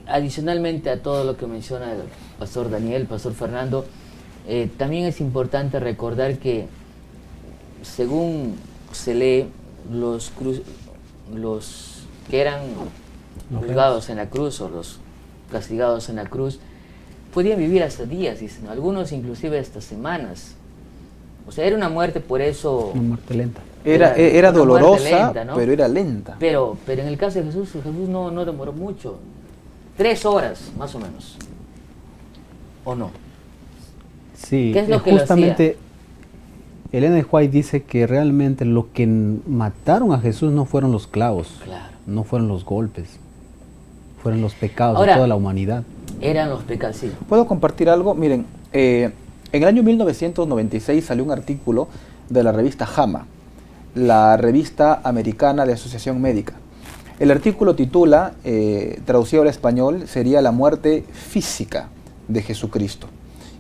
adicionalmente a todo lo que menciona el Pastor Daniel, Pastor Fernando, también es importante recordar que, según se lee, los que eran juzgados en la cruz o los castigados en la cruz podían vivir hasta días, dicen, algunos inclusive hasta semanas. O sea, era una muerte, por eso... Una muerte lenta. Era dolorosa, lenta, ¿no? pero era lenta. Pero en el caso de Jesús no demoró mucho. 3 horas, más o menos. ¿O no? Sí, ¿Qué es lo que lo justamente Elena de White dice que realmente lo que mataron a Jesús no fueron los clavos, Claro. no fueron los golpes, fueron los pecados Ahora, de toda la humanidad. Eran los pecados, sí. ¿Puedo compartir algo? Miren, en el año 1996 salió un artículo de la revista JAMA, la revista americana de Asociación Médica. El artículo titula, traducido al español, sería La muerte física de Jesucristo.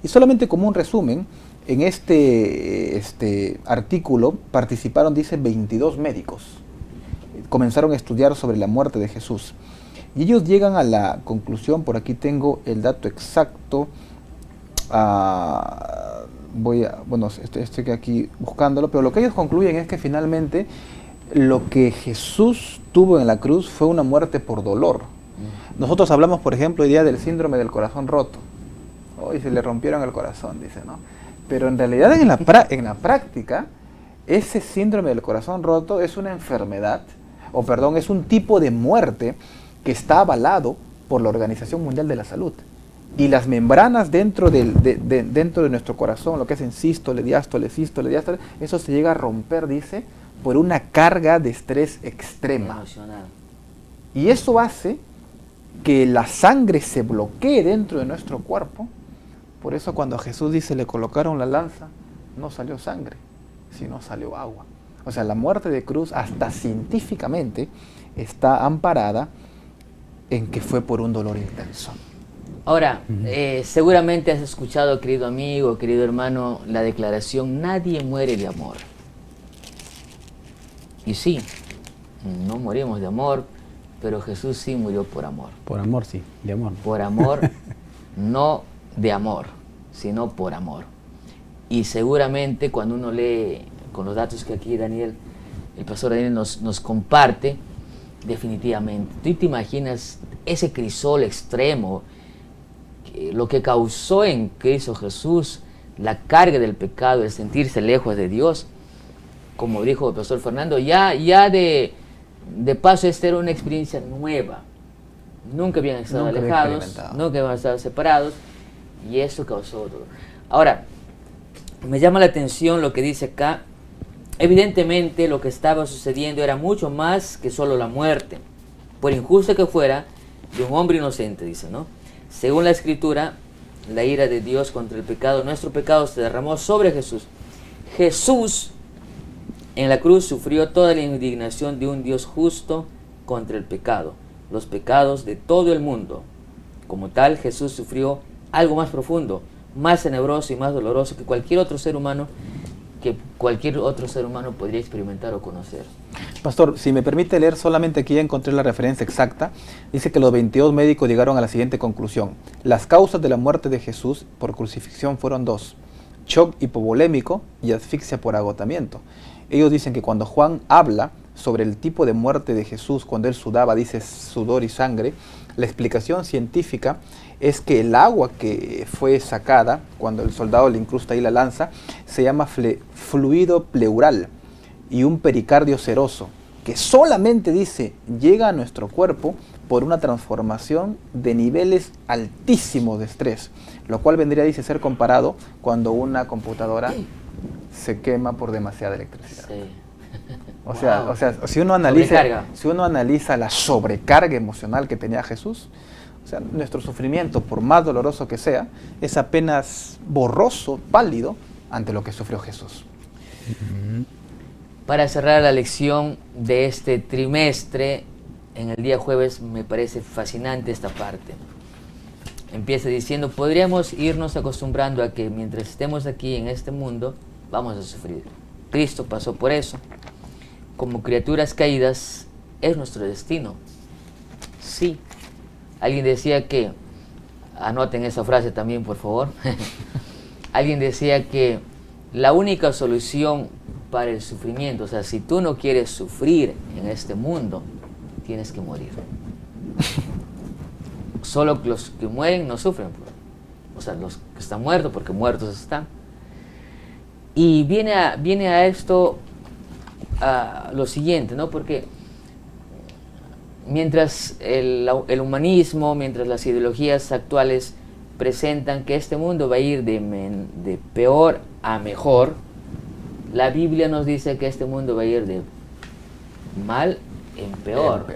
Y solamente como un resumen, en este artículo participaron, dice, 22 médicos. Comenzaron a estudiar sobre la muerte de Jesús. Y ellos llegan a la conclusión, por aquí tengo el dato exacto, estoy aquí buscándolo, pero lo que ellos concluyen es que finalmente lo que Jesús tuvo en la cruz fue una muerte por dolor. Nosotros hablamos, por ejemplo, hoy día del síndrome del corazón roto. Hoy se le rompieron el corazón, dice, ¿no? Pero en realidad en la práctica, ese síndrome del corazón roto es una enfermedad es un tipo de muerte que está avalado por la Organización Mundial de la Salud. Y las membranas dentro dentro de nuestro corazón, lo que es en sístole, diástole, eso se llega a romper, dice, por una carga de estrés extrema. Emocional. Y eso hace que la sangre se bloquee dentro de nuestro cuerpo. Por eso cuando a Jesús dice le colocaron la lanza, no salió sangre, sino salió agua. O sea, la muerte de cruz hasta científicamente está amparada en que fue por un dolor intenso. Ahora, seguramente has escuchado, querido amigo, querido hermano, la declaración, nadie muere de amor. Y sí, no morimos de amor, pero Jesús sí murió por amor. Por amor, sí, de amor. Por amor, no de amor, sino por amor. Y seguramente cuando uno lee, con los datos que aquí Daniel, el pastor Daniel nos comparte, definitivamente, tú te imaginas ese crisol extremo, lo que causó en Cristo Jesús la carga del pecado, el sentirse lejos de Dios, como dijo el pastor Fernando, ya de paso esta era una experiencia nueva, nunca habían estado alejados, nunca habían estado separados, y eso causó dolor. Ahora, me llama la atención lo que dice acá. Evidentemente lo que estaba sucediendo era mucho más que solo la muerte, por injusta que fuera, de un hombre inocente, dice, ¿no? Según la Escritura, la ira de Dios contra el pecado, nuestro pecado, se derramó sobre Jesús. Jesús en la cruz sufrió toda la indignación de un Dios justo contra el pecado, los pecados de todo el mundo. Como tal, Jesús sufrió algo más profundo, más tenebroso y más doloroso que cualquier otro ser humano podría experimentar o conocer. Pastor, si me permite leer, solamente aquí ya encontré la referencia exacta. Dice que los 22 médicos llegaron a la siguiente conclusión. Las causas de la muerte de Jesús por crucifixión fueron dos: shock hipovolémico y asfixia por agotamiento. Ellos dicen que cuando Juan habla sobre el tipo de muerte de Jesús, cuando él sudaba, dice sudor y sangre, la explicación científica es que el agua que fue sacada, cuando el soldado le incrusta ahí la lanza, se llama fluido pleural y un pericardio seroso, que solamente, dice, llega a nuestro cuerpo por una transformación de niveles altísimos de estrés, lo cual vendría, dice, ser comparado cuando una computadora se quema por demasiada electricidad. Sí. O sea, si uno analiza la sobrecarga emocional que tenía Jesús, o sea, nuestro sufrimiento, por más doloroso que sea, es apenas borroso, pálido, ante lo que sufrió Jesús. Para cerrar la lección de este trimestre, en el día jueves, me parece fascinante esta parte. Empieza diciendo, podríamos irnos acostumbrando a que mientras estemos aquí en este mundo, vamos a sufrir. Cristo pasó por eso. Como criaturas caídas, es nuestro destino. Sí. Alguien decía que, anoten esa frase también, por favor. Alguien decía que la única solución para el sufrimiento, o sea, si tú no quieres sufrir en este mundo, tienes que morir. Solo los que mueren no sufren, o sea, los que están muertos, porque muertos están. Y viene a esto lo siguiente, ¿no? Porque mientras el humanismo, mientras las ideologías actuales presentan que este mundo va a ir de peor a mejor, la Biblia nos dice que este mundo va a ir de mal en peor.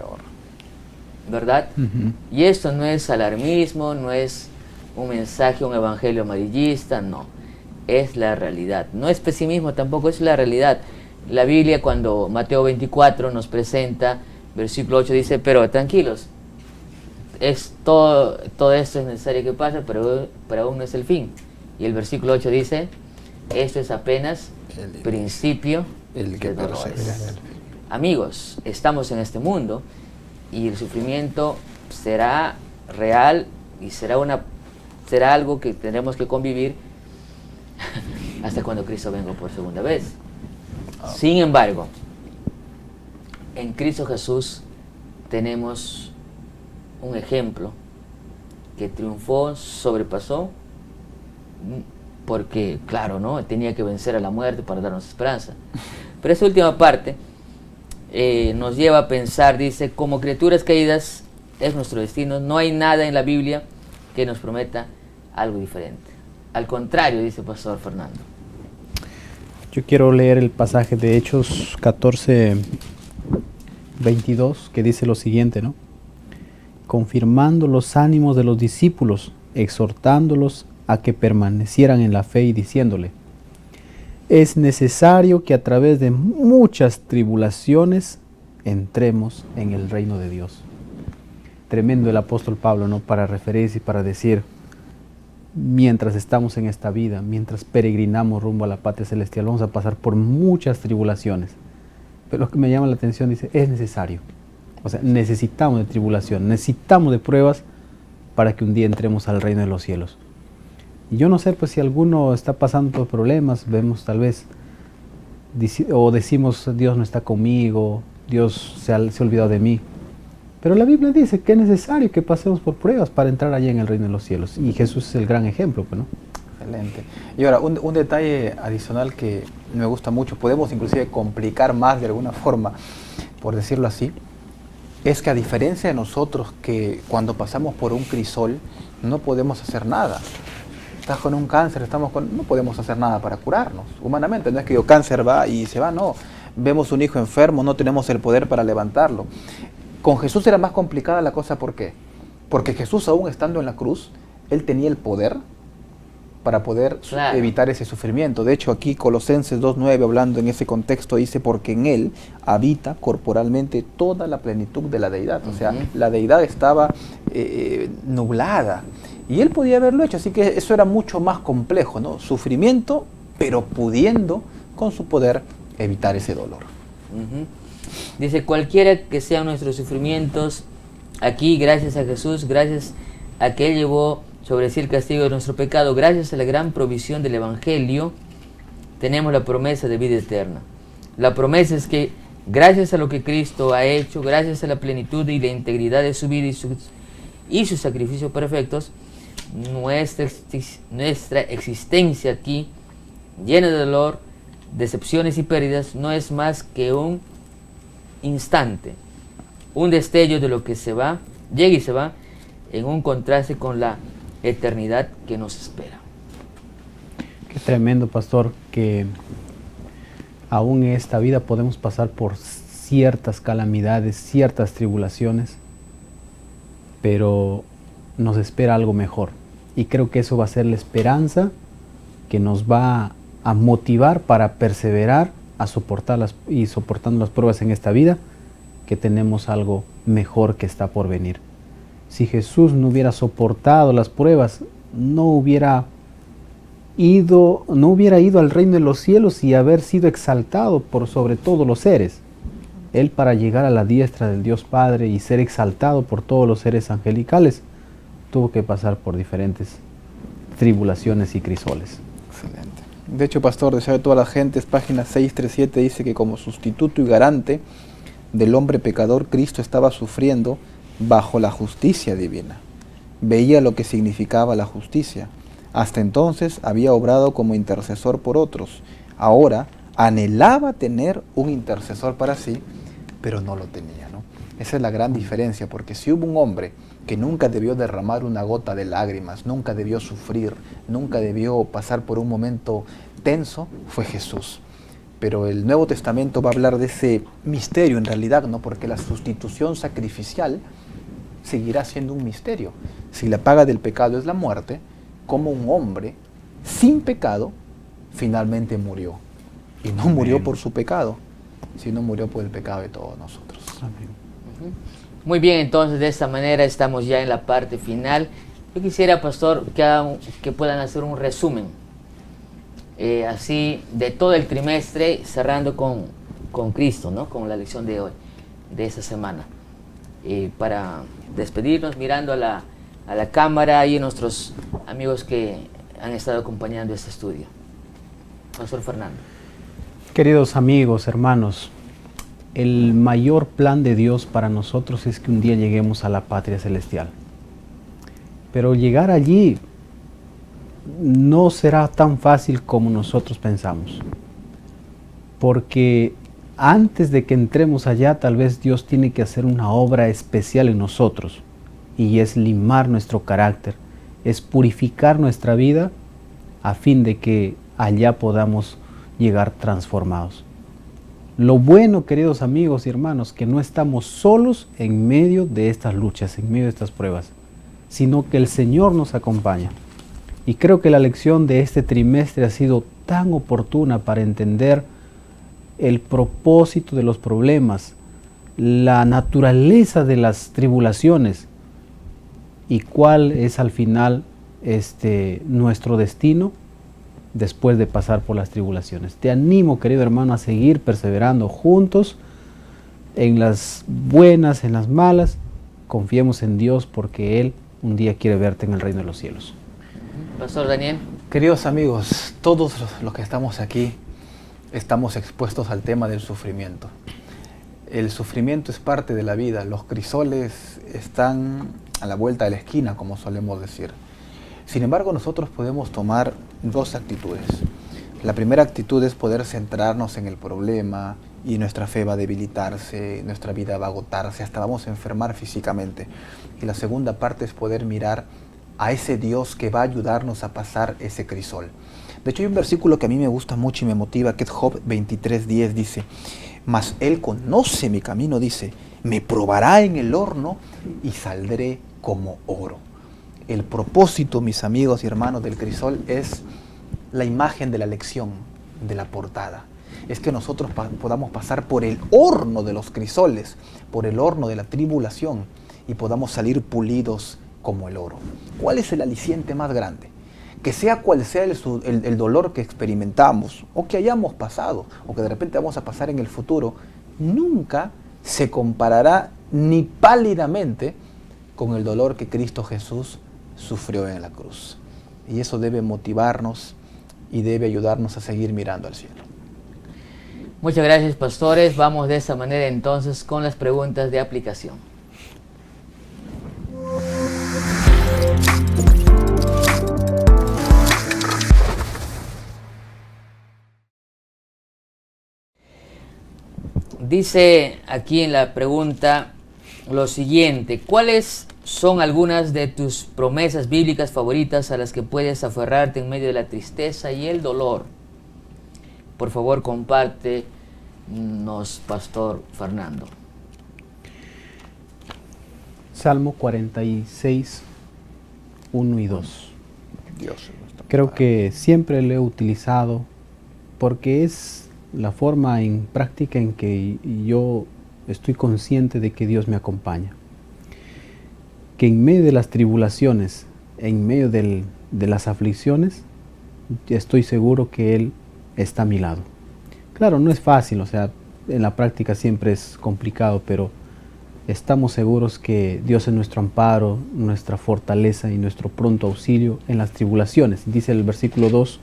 ¿Verdad? Uh-huh. Y esto no es alarmismo, no es un mensaje, un evangelio amarillista, no. Es la realidad. No es pesimismo tampoco, es la realidad. La Biblia, cuando Mateo 24 nos presenta, versículo 8 dice, pero tranquilos, todo esto es necesario que pase, pero aún no es el fin. Y el versículo 8 dice, esto es apenas principio de dolores. Amigos, estamos en este mundo y el sufrimiento será real y será algo que tendremos que convivir hasta cuando Cristo venga por segunda vez. Sin embargo, en Cristo Jesús tenemos un ejemplo que triunfó, sobrepasó, porque, claro, ¿no? Tenía que vencer a la muerte para darnos esperanza. Pero esta última parte nos lleva a pensar, dice, como criaturas caídas es nuestro destino. No hay nada en la Biblia que nos prometa algo diferente. Al contrario, dice Pastor Fernando. Yo quiero leer el pasaje de Hechos 14:22, que dice lo siguiente, ¿no? Confirmando los ánimos de los discípulos, exhortándolos a que permanecieran en la fe y diciéndole: es necesario que a través de muchas tribulaciones entremos en el reino de Dios. Tremendo el apóstol Pablo, ¿no? Para referirse y para decir, mientras estamos en esta vida, mientras peregrinamos rumbo a la patria celestial, vamos a pasar por muchas tribulaciones. Pero lo que me llama la atención, dice, es necesario. O sea, necesitamos de tribulación, necesitamos de pruebas para que un día entremos al reino de los cielos. Y yo no sé, pues, si alguno está pasando por problemas, vemos tal vez, o decimos, Dios no está conmigo, Dios se ha olvidado de mí. Pero la Biblia dice que es necesario que pasemos por pruebas para entrar allá en el reino de los cielos. Y Jesús es el gran ejemplo, pues, ¿no? Excelente. Y ahora, un detalle adicional que me gusta mucho, podemos inclusive complicar más de alguna forma, por decirlo así, es que a diferencia de nosotros que cuando pasamos por un crisol no podemos hacer nada. Estás con un cáncer, no podemos hacer nada para curarnos humanamente. No es que el cáncer va y se va, no. Vemos un hijo enfermo, no tenemos el poder para levantarlo. Con Jesús era más complicada la cosa, ¿por qué? Porque Jesús, aún estando en la cruz, Él tenía el poder para poder evitar ese sufrimiento. De hecho, aquí Colosenses 2:9, hablando en ese contexto, dice, porque en Él habita corporalmente toda la plenitud de la deidad. O sea, la deidad estaba nublada. Y Él podía haberlo hecho, así que eso era mucho más complejo, ¿no? Sufrimiento, pero pudiendo, con su poder, evitar ese dolor. Dice, cualquiera que sean nuestros sufrimientos, aquí, gracias a Jesús, gracias a que Él llevó sobre sí el castigo de nuestro pecado, gracias a la gran provisión del Evangelio, tenemos la promesa de vida eterna. La promesa es que, gracias a lo que Cristo ha hecho, gracias a la plenitud y la integridad de su vida y sus sacrificios perfectos, nuestra existencia aquí, llena de dolor, decepciones y pérdidas, no es más que un instante, un destello de lo que se va, llega y se va, en un contraste con la eternidad que nos espera. Qué tremendo, pastor, que aún en esta vida podemos pasar por ciertas calamidades, ciertas tribulaciones, pero nos espera algo mejor. Y creo que eso va a ser la esperanza que nos va a motivar para perseverar, a soportarlas y soportando las pruebas en esta vida, que tenemos algo mejor que está por venir. Si Jesús no hubiera soportado las pruebas, no hubiera ido al reino de los cielos y haber sido exaltado por sobre todos los seres. Él, para llegar a la diestra del Dios Padre y ser exaltado por todos los seres angelicales, tuvo que pasar por diferentes tribulaciones y crisoles. Excelente. De hecho, pastor, deseo de todas las gentes, página 637, dice que como sustituto y garante del hombre pecador, Cristo estaba sufriendo bajo la justicia divina. Veía lo que significaba la justicia. Hasta entonces había obrado como intercesor por otros. Ahora anhelaba tener un intercesor para sí, pero no lo tenía, ¿no? Esa es la gran diferencia, porque si hubo un hombre que nunca debió derramar una gota de lágrimas, nunca debió sufrir, nunca debió pasar por un momento tenso, fue Jesús. Pero el Nuevo Testamento va a hablar de ese misterio en realidad, ¿no? Porque la sustitución sacrificial seguirá siendo un misterio. Si la paga del pecado es la muerte, ¿cómo un hombre sin pecado finalmente murió? Y no murió por su pecado, sino murió por el pecado de todos nosotros. Amén. Muy bien, entonces de esta manera estamos ya en la parte final. Yo quisiera, pastor, que puedan hacer un resumen, así, de todo el trimestre, cerrando con Cristo, ¿no? Con la lección de hoy, de esta semana. Para despedirnos, mirando a la cámara y a nuestros amigos que han estado acompañando este estudio. Pastor Fernando. Queridos amigos, hermanos, el mayor plan de Dios para nosotros es que un día lleguemos a la patria celestial. Pero llegar allí no será tan fácil como nosotros pensamos. Porque antes de que entremos allá, tal vez Dios tiene que hacer una obra especial en nosotros, y es limar nuestro carácter, es purificar nuestra vida a fin de que allá podamos llegar transformados. Lo bueno, queridos amigos y hermanos, que no estamos solos en medio de estas luchas, en medio de estas pruebas, sino que el Señor nos acompaña. Y creo que la lección de este trimestre ha sido tan oportuna para entender el propósito de los problemas, la naturaleza de las tribulaciones y cuál es al final nuestro destino después de pasar por las tribulaciones. Te animo, querido hermano, a seguir perseverando juntos en las buenas, en las malas. Confiemos en Dios porque Él un día quiere verte en el reino de los cielos. Pastor Daniel. Queridos amigos, todos los que estamos aquí estamos expuestos al tema del sufrimiento. El sufrimiento es parte de la vida. Los crisoles están a la vuelta de la esquina, como solemos decir. Sin embargo, nosotros podemos tomar dos actitudes. La primera actitud es poder centrarnos en el problema y nuestra fe va a debilitarse, nuestra vida va a agotarse, hasta vamos a enfermar físicamente. Y la segunda parte es poder mirar a ese Dios que va a ayudarnos a pasar ese crisol. De hecho, hay un versículo que a mí me gusta mucho y me motiva, que es Job 23:10, dice: mas Él conoce mi camino, dice, me probará en el horno y saldré como oro. El propósito, mis amigos y hermanos, del crisol es la imagen de la lección, de la portada. Es que nosotros podamos pasar por el horno de los crisoles, por el horno de la tribulación, y podamos salir pulidos como el oro. ¿Cuál es el aliciente más grande? Que sea cual sea el dolor que experimentamos, o que hayamos pasado, o que de repente vamos a pasar en el futuro, nunca se comparará ni pálidamente con el dolor que Cristo Jesús sufrió en la cruz. Y eso debe motivarnos y debe ayudarnos a seguir mirando al cielo. Muchas gracias, pastores. Vamos de esta manera entonces con las preguntas de aplicación. Dice aquí en la pregunta lo siguiente: ¿cuáles son algunas de tus promesas bíblicas favoritas a las que puedes aferrarte en medio de la tristeza y el dolor? Por favor, compártenos, Pastor Fernando. Salmo 46, 1 y 2. Dios, Creo que siempre lo he utilizado porque es la forma en práctica en que yo estoy consciente de que Dios me acompaña. Que en medio de las tribulaciones, en medio de las aflicciones, estoy seguro que Él está a mi lado. Claro, no es fácil, o sea, en la práctica siempre es complicado, pero estamos seguros que Dios es nuestro amparo, nuestra fortaleza y nuestro pronto auxilio en las tribulaciones. Dice el versículo 2,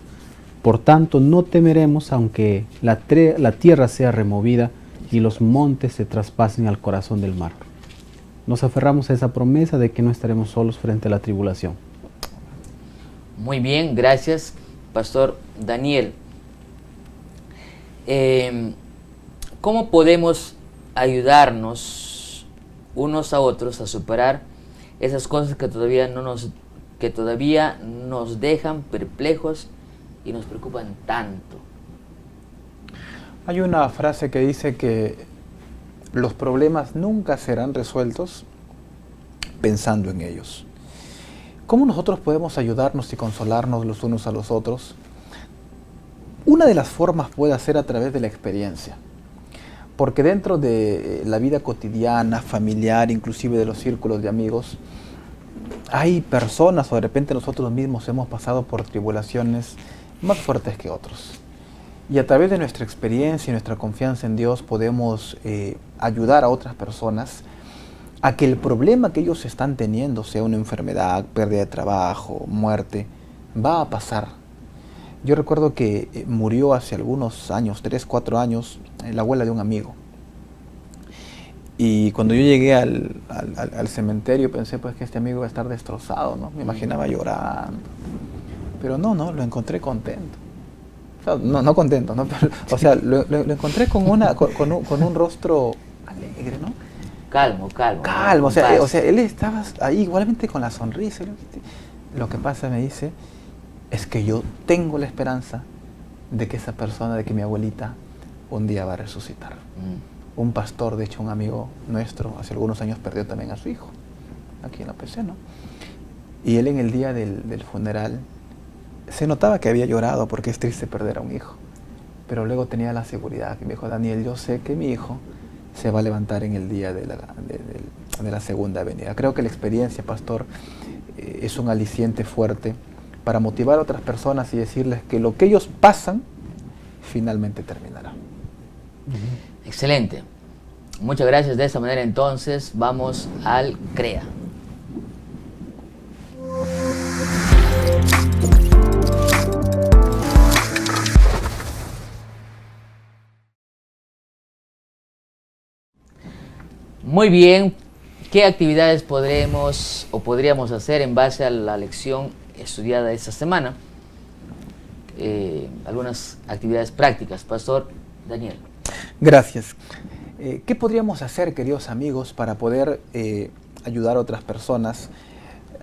por tanto no temeremos aunque la tierra sea removida y los montes se traspasen al corazón del mar. Nos aferramos a esa promesa de que no estaremos solos frente a la tribulación. Muy bien, gracias, Pastor Daniel. ¿Cómo podemos ayudarnos unos a otros a superar esas cosas que todavía nos dejan perplejos y nos preocupan tanto? Hay una frase que dice que los problemas nunca serán resueltos pensando en ellos. ¿Cómo nosotros podemos ayudarnos y consolarnos los unos a los otros? Una de las formas puede ser a través de la experiencia. Porque dentro de la vida cotidiana, familiar, inclusive de los círculos de amigos, hay personas o de repente nosotros mismos hemos pasado por tribulaciones más fuertes que otros. Y a través de nuestra experiencia y nuestra confianza en Dios podemos ayudar a otras personas a que el problema que ellos están teniendo, sea una enfermedad, pérdida de trabajo, muerte, va a pasar. Yo recuerdo que murió hace algunos años, 3, 4 años, la abuela de un amigo. Y cuando yo llegué al cementerio pensé pues que este amigo iba a estar destrozado, ¿no? Me imaginaba llorando. Pero no, lo encontré contento, O sea, no contento, ¿no? Pero, o sea, lo encontré con un rostro alegre, ¿no? Calmo. Calmo, o sea, él estaba ahí igualmente con la sonrisa. Lo que pasa, me dice, es que yo tengo la esperanza de que esa persona, de que mi abuelita, un día va a resucitar. Un pastor, de hecho, un amigo nuestro, hace algunos años perdió también a su hijo, aquí en la PC, ¿no? Y él en el día del funeral, se notaba que había llorado porque es triste perder a un hijo. Pero luego tenía la seguridad que me dijo, Daniel, yo sé que mi hijo se va a levantar en el día de la segunda venida. Creo que la experiencia, pastor, es un aliciente fuerte para motivar a otras personas y decirles que lo que ellos pasan finalmente terminará. Excelente. Muchas gracias. De esta manera entonces vamos al CREA. Muy bien, ¿qué actividades podríamos hacer en base a la lección estudiada esta semana? Algunas actividades prácticas. Pastor Daniel. Gracias. ¿Qué podríamos hacer, queridos amigos, para poder ayudar a otras personas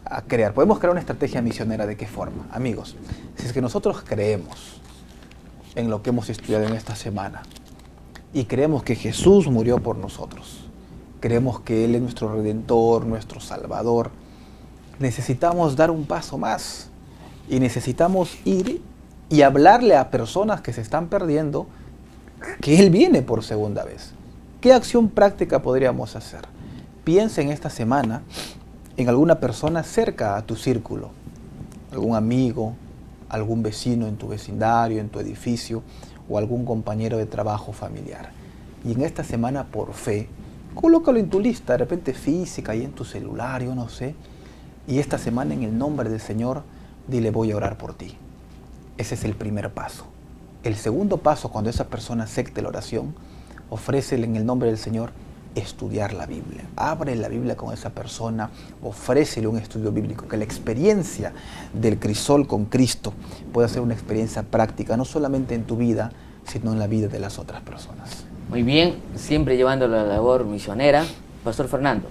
a crear? Podemos crear una estrategia misionera. ¿De qué forma? Amigos, si es que nosotros creemos en lo que hemos estudiado en esta semana y creemos que Jesús murió por nosotros, creemos que Él es nuestro Redentor, nuestro Salvador, necesitamos dar un paso más y necesitamos ir y hablarle a personas que se están perdiendo que Él viene por segunda vez. ¿Qué acción práctica podríamos hacer? Piensa en esta semana en alguna persona cerca a tu círculo, algún amigo, algún vecino en tu vecindario, en tu edificio o algún compañero de trabajo familiar. Y en esta semana, por fe, colócalo en tu lista, de repente física, y en tu celular, yo no sé. Y esta semana, en el nombre del Señor, dile, voy a orar por ti. Ese es el primer paso. El segundo paso, cuando esa persona acepte la oración, ofrécele en el nombre del Señor estudiar la Biblia. Abre la Biblia con esa persona, ofrécele un estudio bíblico, que la experiencia del crisol con Cristo pueda ser una experiencia práctica, no solamente en tu vida, sino en la vida de las otras personas. Muy bien, siempre llevando la labor misionera. Pastor Fernando.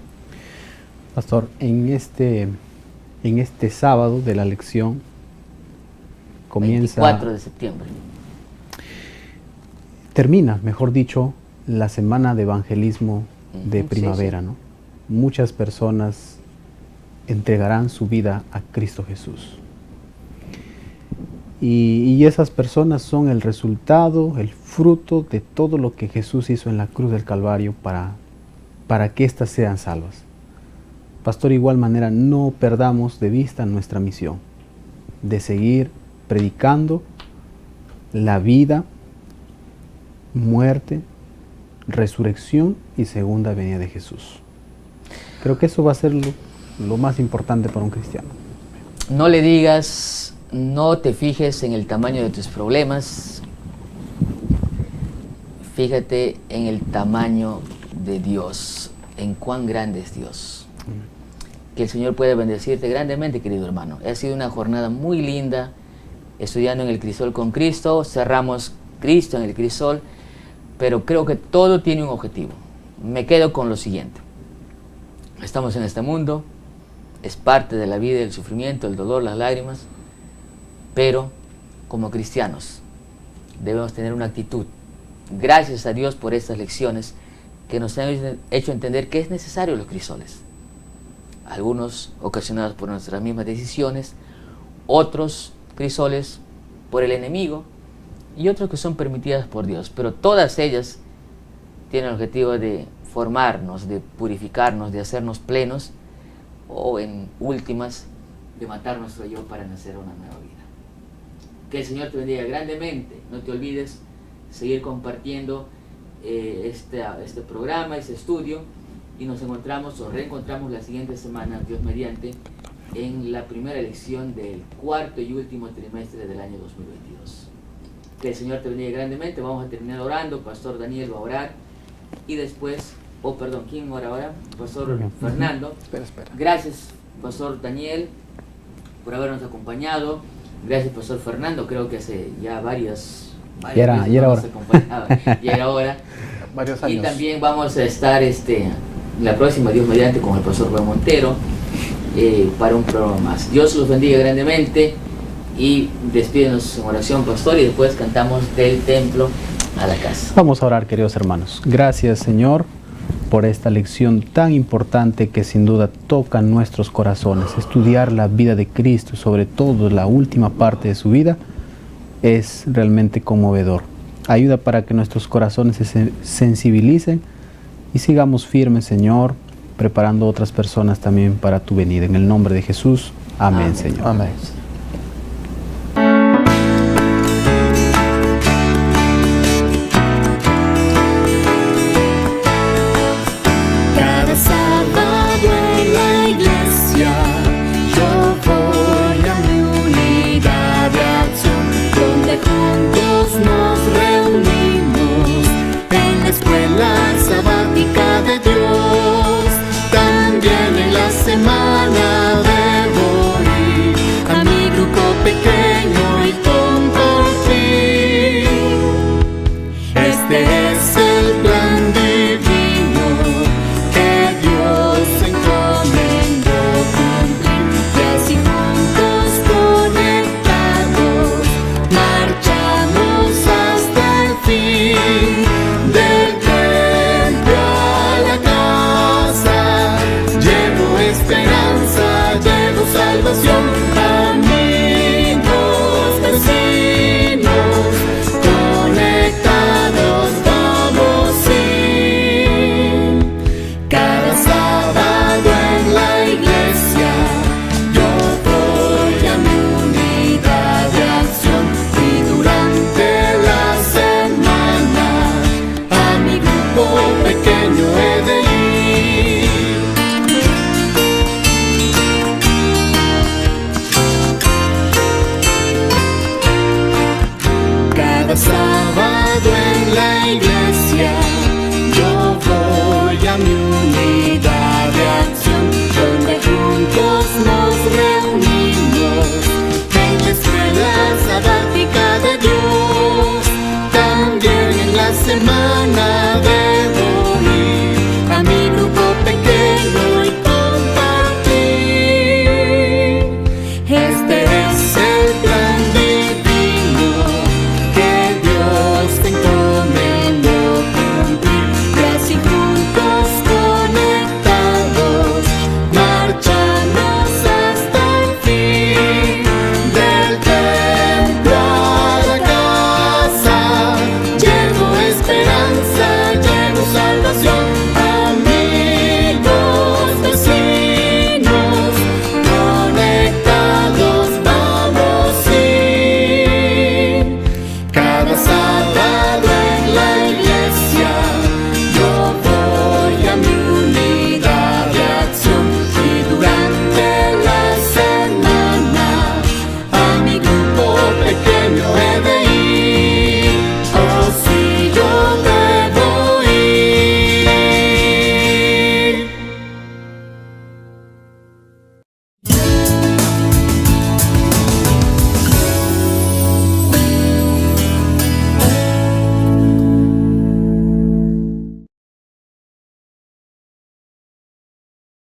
Pastor, en este sábado de la lección comienza... 24 de septiembre. Termina, mejor dicho, la semana de evangelismo de primavera, sí. ¿No? Muchas personas entregarán su vida a Cristo Jesús. Y esas personas son el resultado, el fruto de todo lo que Jesús hizo en la cruz del Calvario para que éstas sean salvas. Pastor, de igual manera, no perdamos de vista nuestra misión de seguir predicando la vida, muerte, resurrección y segunda venida de Jesús. Creo que eso va a ser lo más importante para un cristiano. No le digas, no te fijes en el tamaño de tus problemas, fíjate en el tamaño de Dios, en cuán grande es Dios. Que el Señor pueda bendecirte grandemente, querido hermano. Ha sido una jornada muy linda, estudiando en el crisol con Cristo. Cerramos Cristo en el crisol, pero creo que todo tiene un objetivo. Me quedo con lo siguiente. Estamos en este mundo, es parte de la vida, el sufrimiento, el dolor, las lágrimas, pero como cristianos debemos tener una actitud. Gracias a Dios por estas lecciones que nos han hecho entender que es necesario los crisoles. Algunos ocasionados por nuestras mismas decisiones, otros crisoles por el enemigo y otros que son permitidas por Dios. Pero todas ellas tienen el objetivo de formarnos, de purificarnos, de hacernos plenos o en últimas de matar nuestro yo para nacer una nueva vida. Que el Señor te bendiga grandemente. No te olvides seguir compartiendo este programa, este estudio, y nos encontramos o reencontramos la siguiente semana, Dios mediante, en la primera lección del cuarto y último trimestre del año 2022. Que el Señor te bendiga grandemente. Vamos a terminar orando. Pastor Daniel va a orar y después, ¿quién ora ahora? Pastor Fernando. Espera. Gracias, Pastor Daniel, por habernos acompañado. Gracias, Pastor Fernando. Creo que hace ya varias Ya era veces hora. nos acompañaba. Ya era hora. Varios Y años. también vamos a estar la próxima, Dios mediante, con el Pastor Rubén Montero para un programa más. Dios los bendiga grandemente y despídenos en oración, Pastor, y después cantamos del templo a la casa. Vamos a orar, queridos hermanos. Gracias, Señor, por esta lección tan importante que sin duda toca nuestros corazones. Estudiar la vida de Cristo, sobre todo la última parte de su vida, es realmente conmovedor. Ayuda para que nuestros corazones se sensibilicen y sigamos firmes, Señor, preparando a otras personas también para tu venida. En el nombre de Jesús. Amén, Amén. Señor. Amén.